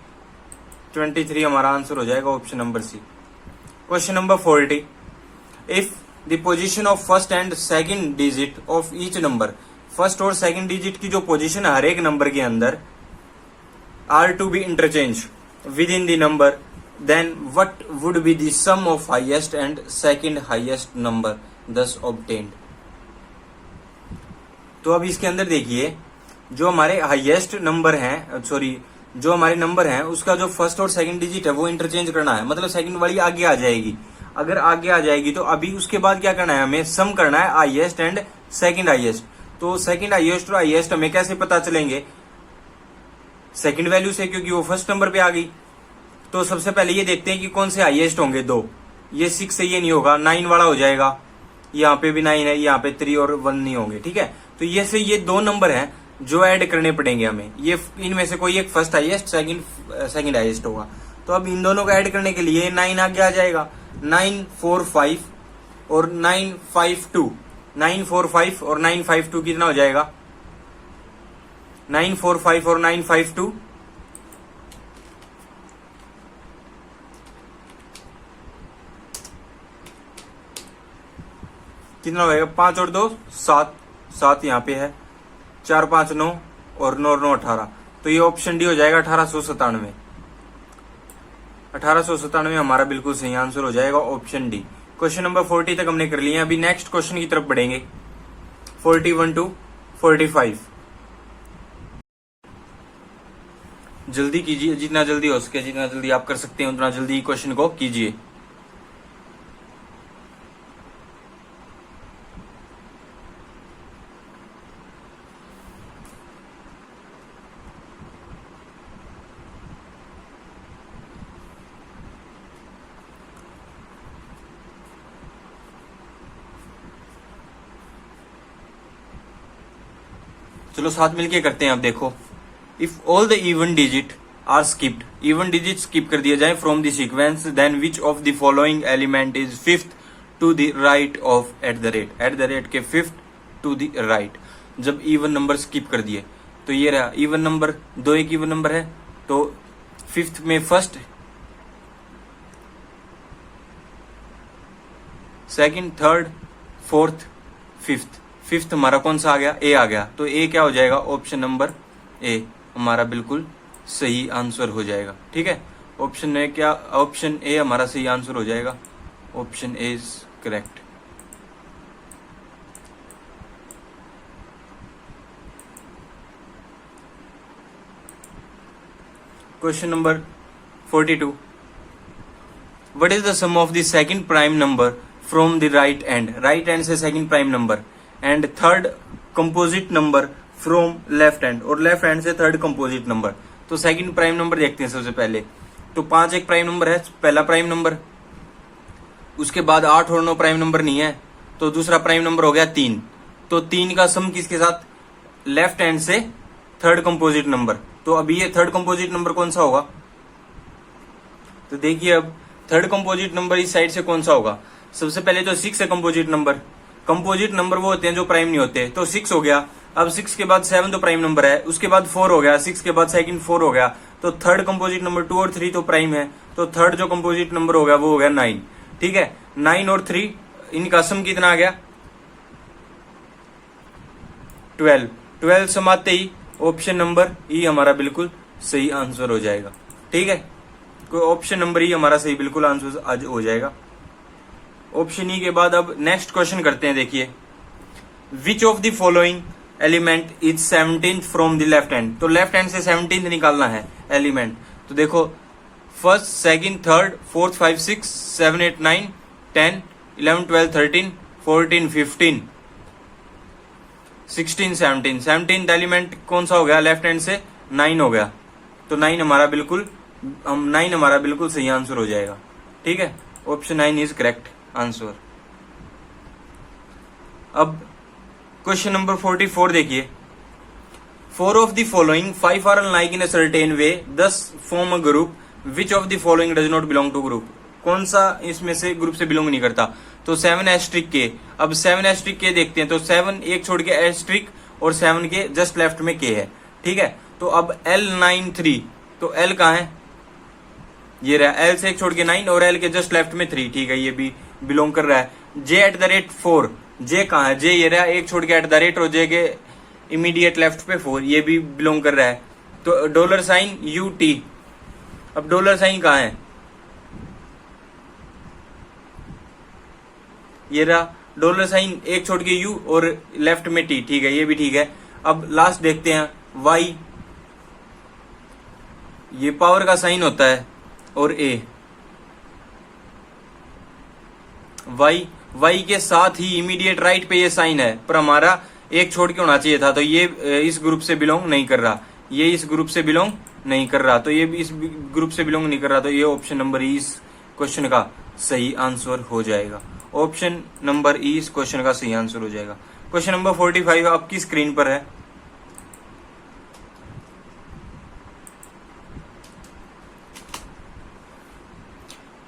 23 हमारा आंसर हो जाएगा option number C. Question number 40, if the position of first and second digit of each number, first और सेकंड डिजिट की जो पोजीशन है हर एक नंबर के अंदर are to be interchange within the number, then what would be the sum of highest and second highest number thus obtained। तो अब इसके अंदर देखिए जो हमारे हाईएस्ट नंबर हैं, सॉरी जो हमारे नंबर हैं उसका जो फर्स्ट और सेकंड डिजिट है वो इंटरचेंज करना है, मतलब सेकंड वाली आगे आ जाएगी। अगर आगे आ जाएगी तो अभी उसके बाद क्या करना है? हमें सम करना है हाईएस्ट एंड सेकंड हाईएस्ट। तो सेकंड हाईएस्ट और हाईएस्ट हमें कैसे पता चलेंगे? सेकंड वैल्यू से, क्योंकि वो फर्स्ट नंबर पे आ गई। तो सबसे पहले ये देखते हैं कि कौन से हाईएस्ट होंगे। 2, ये 6 से ये नहीं होगा, 9 वाला हो जाएगा, यहाँ पे भी 9 है, यहाँ पे 3 और 1 नहीं होंगे। ठीक है, तो ये से ये 2 नंबर हैं जो ऐड करने पड़ेंगे हमें। ये इनमें से कोई एक फर्स्ट हाईएस्ट सेकंड हाईएस्ट होगा। तो अब इन दोनों को ऐड करने के लिए 9 आगे आ जाएगा, 9 4 5 और 9 5 2, 9 4 5 और 9 5 2 कितना हो जाएगा? 945 और 952, कितना होगा? 5 और 2 7, 7 यहाँ पे है, 4 5 9 और 9 9 18। तो ये ऑप्शन डी हो जाएगा 1897। 1897 हमारा बिल्कुल सही आंसर हो जाएगा ऑप्शन डी। क्वेश्चन नंबर 40 तक हमने कर लिया। अभी नेक्स्ट क्वेश्चन की तरफ बढ़ेंगे, 41 टू 45। जल्दी कीजिए, जितना जल्दी हो सके, जितना जल्दी आप कर सकते हैं उतना जल्दी क्वेश्चन को कीजिए। चलो साथ मिलके करते हैं। अब देखो, if all the even digit are skipped, even digit skip कर दिया जाए from the sequence, then which of the following element is fifth to the right of at the rate के फिफ्थ टू द राइट। जब even number skip कर दिए तो ये रहा इवन नंबर, 2 एक इवन नंबर है, तो फिफ्थ में first, second, third, fourth, fifth. Fifth हमारा कौन सा आ गया? ए आ गया। तो ए क्या हो जाएगा? ऑप्शन नंबर ए हमारा बिल्कुल सही आंसर हो जाएगा। ठीक है, ऑप्शन ए क्या? ऑप्शन ए हमारा सही आंसर हो जाएगा। Option A is correct. Question number 42, what is the sum of the second prime number from the right end? Right end से second prime number, and third composite number from left hand, और left hand से third composite number. तो second prime number देखते हैं सबसे पहले। तो 5 एक प्राइम नंबर है, पहला प्राइम नंबर, उसके बाद 8 और 9 प्राइम नंबर नहीं है, तो दूसरा प्राइम नंबर हो गया 3। तो 3 का सम किसके साथ? लेफ्ट हैंड से थर्ड कंपोजिट नंबर। तो अभी ये थर्ड कंपोजिट नंबर कौन सा होगा? तो देखिए, अब थर्ड कंपोजिट नंबर इस साइड से कौन सा होगा? सबसे पहले तो 6 है कंपोजिट नंबर। कंपोजिट नंबर वो होते हैं जो प्राइम नहीं होते, तो 6 हो गया। अब 6 के बाद 7 तो प्राइम नंबर है, उसके बाद 4 हो गया, 6 के बाद सेकंड 4 हो गया, तो थर्ड कंपोजिट नंबर 2 और 3 तो प्राइम है, तो थर्ड जो कंपोजिट नंबर हो गया वो हो गया 9। ठीक है, 9 और 3 इनका सम कितना आ गया? 12। 12 सम आते ही ऑप्शन नंबर ई हमारा बिल्कुल सही आंसर हो जाएगा। ठीक है, कोई ऑप्शन नंबर ई हमारा सही बिल्कुल आंसर आज हो जाएगा। ऑप्शन ई के बाद अब नेक्स्ट क्वेश्चन करते हैं। देखिए, विच of the following element is 17th from the left hand? तो लेफ्ट हैंड से 17th निकालना है एलिमेंट। तो देखो, first, second, third, fourth, 5 6 7 8 9 10 11 12 13 14 15 16 17। 17th element कौन सा हो गया? लेफ्ट हैंड से 9 हो गया। तो 9 हमारा बिल्कुल सही आंसर हो जाएगा। ठीक है, ऑप्शन 9 इज करेक्ट आंसर। अब क्वेश्चन नंबर 44 देखिए, 4 of the following 5 are unlike in a certain way, thus form a group, which of the following does not belong to group? कौन सा इसमें से ग्रुप से बिलोंग नहीं करता? तो 7 एस्ट्रिक के। अब 7 एस्ट्रिक के देखते हैं, तो 7 एक छोड़ के एस्ट्रिक और 7 के जस्ट लेफ्ट में के है। ठीक है, तो अब L9 3, तो L कहाँ है? ये रहा, L से एक छोड़ के 9 और L के जस्ट लेफ्ट में 3। ठीक है, ये भी बिलोंग कर रहा है। J@4, J कहाँ है? J ये रहा, एक छोड़ के @ और J के इमीडिएट लेफ्ट पे 4, ये भी बिलोंग कर रहा है। तो $UT, अब डॉलर साइन कहाँ है? ये रहा डॉलर साइन, एक छोड़ के U और लेफ्ट में T। ठीक है, ये भी ठीक है। अब लास्ट देखते हैं, Y, ये पावर का साइन होता है, और A, Y के साथ ही इमीडिएट राइट पे ये साइन है, पर हमारा एक छोड़ के होना चाहिए था, तो ये इस ग्रुप से बिलोंग नहीं कर रहा, ये इस ग्रुप से बिलोंग नहीं कर रहा, तो ये भी इस ग्रुप से बिलोंग नहीं कर रहा, तो ये ऑप्शन नंबर ई इस क्वेश्चन का सही आंसर हो जाएगा। ऑप्शन नंबर ई इस क्वेश्चन का सही आंसर हो जाएगा। क्वेश्चन नंबर 45 आपकी स्क्रीन पर है।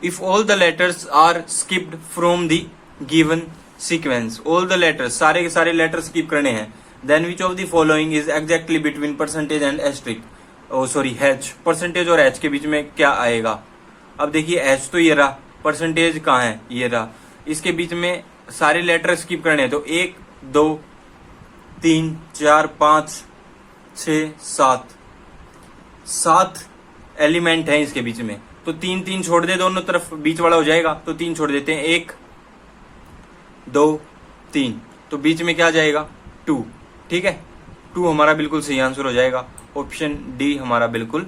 If all the letters are skipped from the given sequence, all the letters, सारे के सारे लेटर स्किप करने हैं, then which of the following is exactly between percentage and asterisk, oh sorry hash, percentage और hash के बीच में क्या आएगा। अब देखिए हैच तो ये रहा, परसेंटेज कहाँ है, ये रहा, इसके बीच में सारे लेटर स्किप करने हैं, तो 1 2 3 4 5 6 7 एलिमेंट है इसके बीच में, तो 3 3 छोड़ दे दोनों तरफ, बीच वाला हो जाएगा, तो 3 छोड़ देते हैं, 1 2 3, तो बीच में क्या जाएगा 2, ठीक है, 2 हमारा बिल्कुल सही आंसर हो जाएगा। ऑप्शन डी हमारा बिल्कुल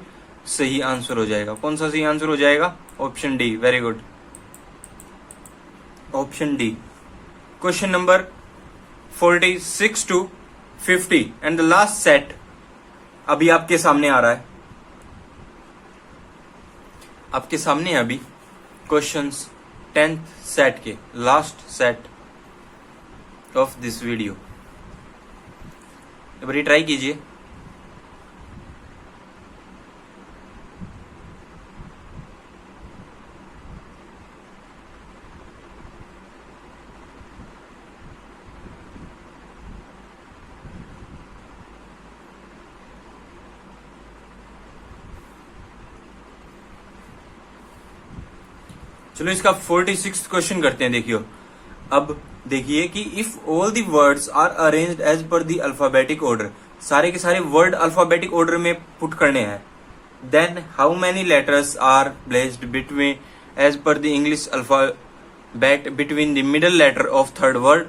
सही आंसर हो जाएगा। कौन सा सही आंसर हो जाएगा, option D, very good, option D. Question number 46 to 50 and the last set अभी आपके सामने आ रहा है, आपके सामने है अभी क्वेश्चंस 10th सेट के, last set of this video. एक बार ट्राई कीजिए। चलो इसका 46th क्वेश्चन करते हैं। देखियो, अब देखिए कि if all the words are arranged as per the alphabetic order, सारे के सारे वर्ड अल्फाबेटिक ऑर्डर में पुट करने हैं, then how many letters are placed between as per the English alphabet between the middle letter of third word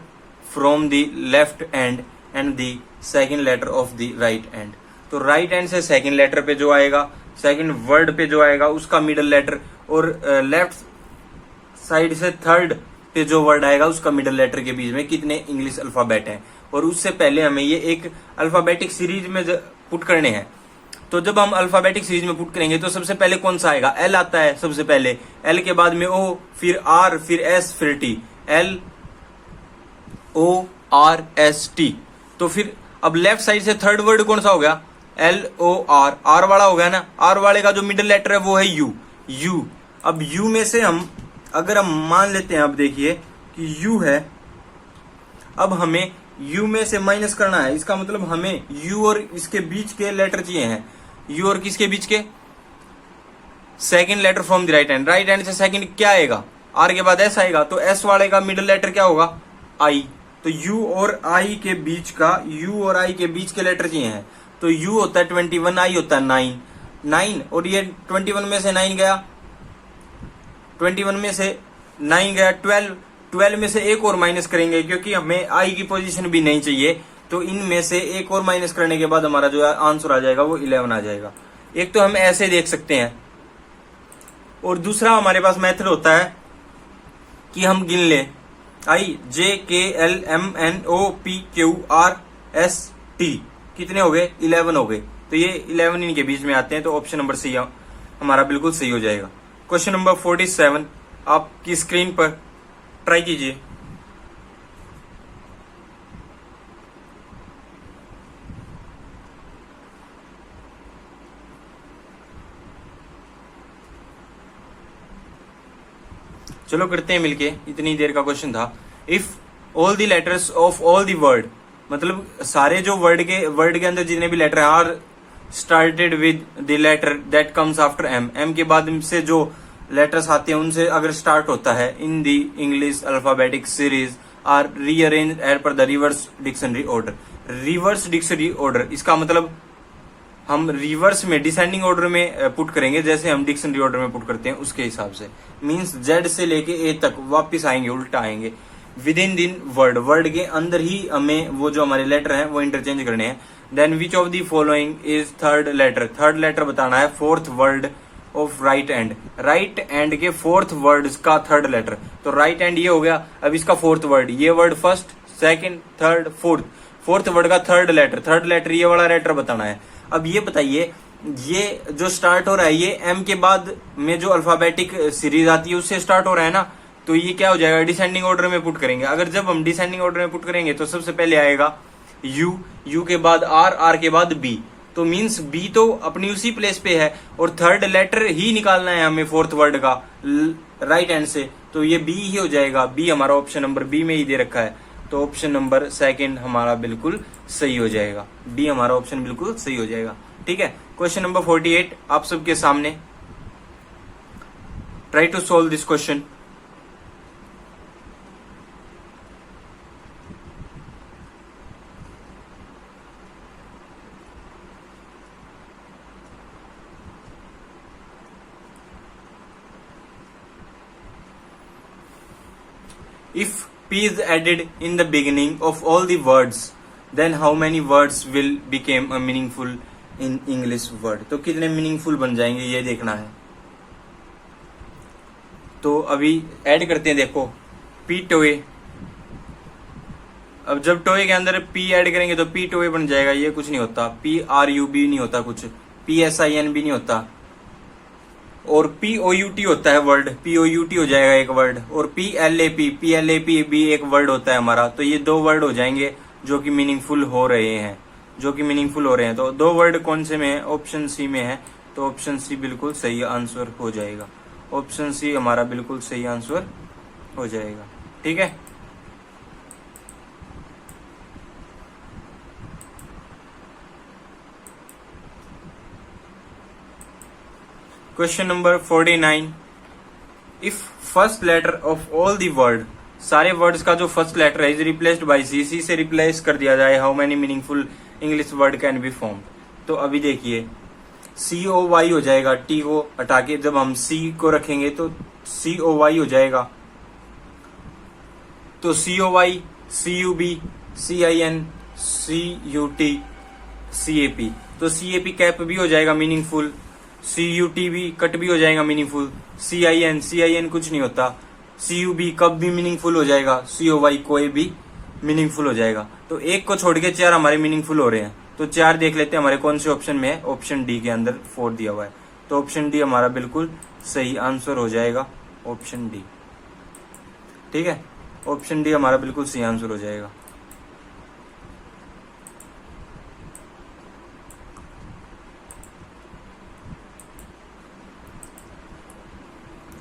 from the left end and the second letter of the right end. तो right end से second letter पे जो आएगा, second word पे जो आएगा उसका middle letter, और लेफ्ट साइड से थर्ड पे जो वर्ड आएगा उसका मिडल लेटर के बीच में कितने इंग्लिश अल्फाबेट हैं, और उससे पहले हमें ये एक अल्फाबेटिक सीरीज में पुट करने हैं। तो जब हम अल्फाबेटिक सीरीज में पुट करेंगे तो सबसे पहले कौन सा आएगा, एल आता है सबसे पहले, एल के बाद में ओ, फिर आर, फिर एस, फिर T, L O R S T. तो फिर अब लेफ्ट साइड से थर्ड वर्ड कौन सा हो गया, एल ओ आर, आर वाला हो गया ना, आर वाले का जो मिडिल लेटर है वो है यू, यू। अब यू में से हम अगर हम मान लेते हैं, अब देखिए कि u है, अब हमें u में से माइनस करना है, इसका मतलब हमें u और इसके बीच के लेटर चाहिए हैं, u और किसके बीच के, second letter from the right hand, right hand से सेकंड क्या आएगा, r के बाद s आएगा, तो s वाले का मिडिल लेटर क्या होगा, i। तो u और i के बीच का, u और i के बीच के लेटर चाहिए हैं, तो u होता है 21, i होता है 9, 9, और ये 21 में से 9 गया, 21 में से 9 गया, 12, 12 में से एक और माइनस करेंगे क्योंकि हमें आई की पोजीशन भी नहीं चाहिए, तो इनमें से एक और माइनस करने के बाद हमारा जो आंसर आ जाएगा वो 11 आ जाएगा। एक तो हम ऐसे देख सकते हैं, और दूसरा हमारे पास मेथड होता है कि हम गिन ले, I J K L M N O P Q R S T, कितने हो गए, 11 हो गए, तो ये 11 इनके बीच में आते हैं, तो ऑप्शन नंबर सी हमारा बिल्कुल सही हो जाएगा। क्वेश्चन नंबर 47 आपकी स्क्रीन पर ट्राई कीजिए। चलो करते हैं मिलके, इतनी देर का क्वेश्चन था। If all the letters of all the word, मतलब सारे जो वर्ड के अंदर जितने भी लेटर हैं are started with the letter that comes after M, M के बाद से जो लेटर्स आते हैं उनसे अगर स्टार्ट होता है, in the English alphabetic series are rearranged as per the reverse dictionary order. Reverse dictionary order इसका मतलब हम रिवर्स में डिसेंडिंग ऑर्डर में पुट करेंगे, जैसे हम डिक्शनरी ऑर्डर में पुट करते हैं उसके हिसाब से, मींस जेड से लेके ए तक वापस आएंगे, उल्टा आएंगे। विद इन दिन वर्ड के अंदर ही हमें वो जो हमारे लेटर हैं वो इंटरचेंज करने हैं। Then which of the following is third letter बताना है, fourth word of right end के फोर्थ वर्ड का थर्ड लेटर। तो राइट एंड ये हो गया, अब इसका फोर्थ वर्ड, ये word first, second, third, fourth word का थर्ड लेटर ये वाला लेटर बताना है। अब ये बताइए, ये जो स्टार्ट हो रहा है ये एम के बाद में जो अल्फाबेटिक सीरीज आती है उससे स्टार्ट हो रहा है ना, तो ये क्या हो जाएगा, डिसेंडिंग ऑर्डर में पुट करेंगे। अगर जब हम डिसेंडिंग ऑर्डर में पुट करेंगे तो सबसे पहले आएगा यू के बाद आर के बाद बी, तो मींस बी तो अपनी उसी प्लेस पे है, और थर्ड लेटर ही निकालना है हमें फोर्थ वर्ड का राइट हैंड से, तो ये बी ही हो जाएगा। बी हमारा ऑप्शन नंबर बी में ही दे रखा है। तो ऑप्शन नंबर सेकंड हमारा बिल्कुल सही हो जाएगा, डी हमारा ऑप्शन बिल्कुल सही हो जाएगा। ठीक है, क्वेश्चन नंबर 48 आप सबके सामने, try to solve this question. If P is added in the beginning of all the words, then how many words will become a meaningful in English word? तो कितने मीनिंगफुल बन जाएंगे ये देखना है। तो अभी ऐड करते हैं, देखो पी टोए। अब जब टोए के अंदर पी ऐड करेंगे तो पी टोए बन जाएगा, ये कुछ नहीं होता। पी आर यू बी नहीं होता कुछ, पी एस आई एन भी नहीं होता, और पी ओ यू टी होता है word, P O U T हो जाएगा एक वर्ड, और पी एल ए पी भी एक वर्ड होता है हमारा। तो ये 2 वर्ड हो जाएंगे जो कि मीनिंगफुल हो रहे हैं, तो 2 वर्ड कौन से में है? ऑप्शन सी में है। तो ऑप्शन सी बिल्कुल सही आंसर हो जाएगा, ऑप्शन सी हमारा बिल्कुल सही आंसर हो जाएगा। ठीक है, question number 49, if first letter of all the word, सारे वर्ड्स का जो फर्स्ट लेटर है is replaced by C, C से रिप्लेस कर दिया जाए, how many meaningful English word can be formed? तो अभी देखिए सी ओ वाई हो जाएगा, टी को हटा के जब हम सी को रखेंगे तो सी ओ वाई हो जाएगा। तो C O Y, C U B, C I N, C U T, C A P. तो सी ए पी कैप भी हो जाएगा मीनिंगफुल, सी यू टी भी कट भी हो जाएगा मीनिंगफुल, सी आई एन कुछ नहीं होता, सी यू बी कब भी मीनिंगफुल हो जाएगा, सी ओ वाई कोई भी मीनिंगफुल हो जाएगा। तो एक को छोड़ के 4 हमारे मीनिंगफुल हो रहे हैं। तो 4 देख लेते हैं हमारे कौन से ऑप्शन में है। ऑप्शन डी के अंदर 4 दिया हुआ है, तो ऑप्शन डी हमारा बिल्कुल सही आंसर हो जाएगा, ऑप्शन डी। ठीक है, ऑप्शन डी हमारा बिल्कुल सही आंसर हो जाएगा।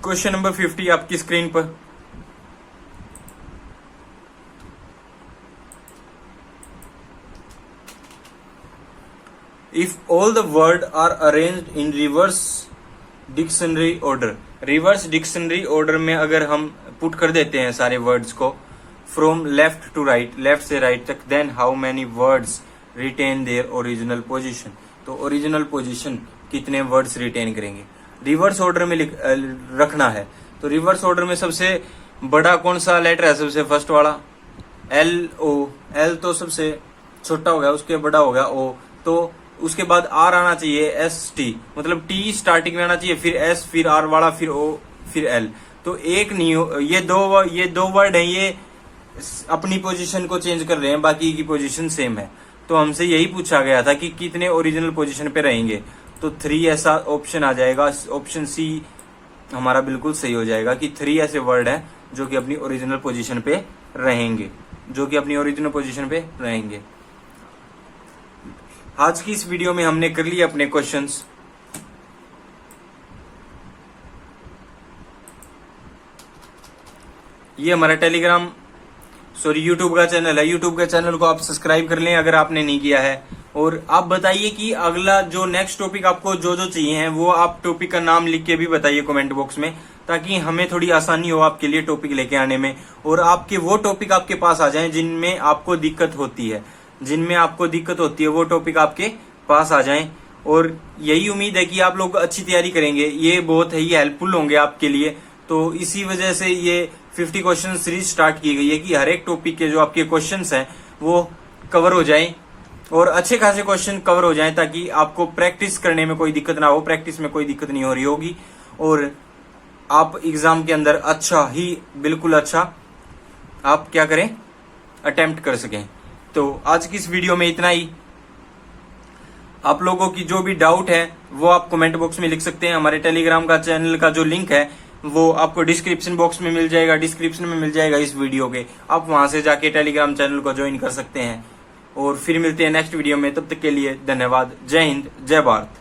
क्वेश्चन नंबर 50 आपकी स्क्रीन पर, if all the word are arranged in reverse dictionary order, reverse dictionary order में अगर हम पुट कर देते हैं सारे वर्ड्स को from left to right, left से राइट तक, then how many words retain their original position? तो ओरिजिनल पोजीशन कितने वर्ड्स रिटेन करेंगे? रिवर्स ऑर्डर में रखना है। तो रिवर्स ऑर्डर में सबसे बड़ा कौन सा लेटर है? सबसे फर्स्ट वाला एल ओ, एल तो सबसे छोटा हो गया, उसके बड़ा हो गया ओ, तो उसके बाद आर आना चाहिए, एस टी, मतलब टी स्टार्टिंग में आना चाहिए, फिर एस, फिर आर वाला, फिर ओ, फिर एल। तो एक नहीं हो, ये दो वर्ड है, ये अपनी पोजीशन को चेंज कर रहे हैं, बाकी की पोजीशन सेम है। तो हमसे यही पूछा गया था कि कितने ओरिजिनल पोजीशन पे रहेंगे, तो 3 ऐसा ऑप्शन आ जाएगा। ऑप्शन सी हमारा बिल्कुल सही हो जाएगा कि 3 ऐसे वर्ड हैं जो कि अपनी ओरिजिनल पोजीशन पे रहेंगे, आज की इस वीडियो में हमने कर लिए अपने क्वेश्चंस। ये हमारा टेलीग्राम यूट्यूब का चैनल है, यूट्यूब के चैनल को आप सब्सक्राइब कर लें अगर आपने नहीं किया है। और आप बताइए कि अगला जो नेक्स्ट टॉपिक आपको जो चाहिए है वो आप टॉपिक का नाम लिख के भी बताइए कमेंट बॉक्स में, ताकि हमें थोड़ी आसानी हो आपके लिए टॉपिक लेके आने में, और आपके वो टॉपिक आपके पास आ जाएं जिनमें आपको दिक्कत होती है, वो टॉपिक आपके पास आ जाएं। और यही उम्मीद है कि आप लोग अच्छी तैयारी करेंगे, ये बहुत ही हेल्पफुल होंगे आपके लिए। तो इसी वजह से ये 50 क्वेश्चन सीरीज स्टार्ट की गई है कि हर एक टॉपिक के जो आपके क्वेश्चंस हैं वो कवर हो जाएं, और अच्छे खासे क्वेश्चन कवर हो जाएं, ताकि आपको प्रैक्टिस करने में कोई दिक्कत ना हो, प्रैक्टिस में कोई दिक्कत नहीं हो रही होगी, और आप एग्जाम के अंदर बिल्कुल अच्छा आप क्या करें, अटेम्प्ट कर सकें। तो आज की इस वीडियो में इतना ही। आप लोगों की जो भी डाउट है वो आप कमेंट बॉक्स में लिख सकते हैं। हमारे टेलीग्राम का चैनल का जो लिंक है वो आपको डिस्क्रिप्शन बॉक्स में मिल जाएगा, डिस्क्रिप्शन में मिल जाएगा इस वीडियो के, आप वहां से जाके टेलीग्राम चैनल को ज्वाइन कर सकते हैं। और फिर मिलते हैं नेक्स्ट वीडियो में, तब तक के लिए धन्यवाद। जय हिंद, जय भारत।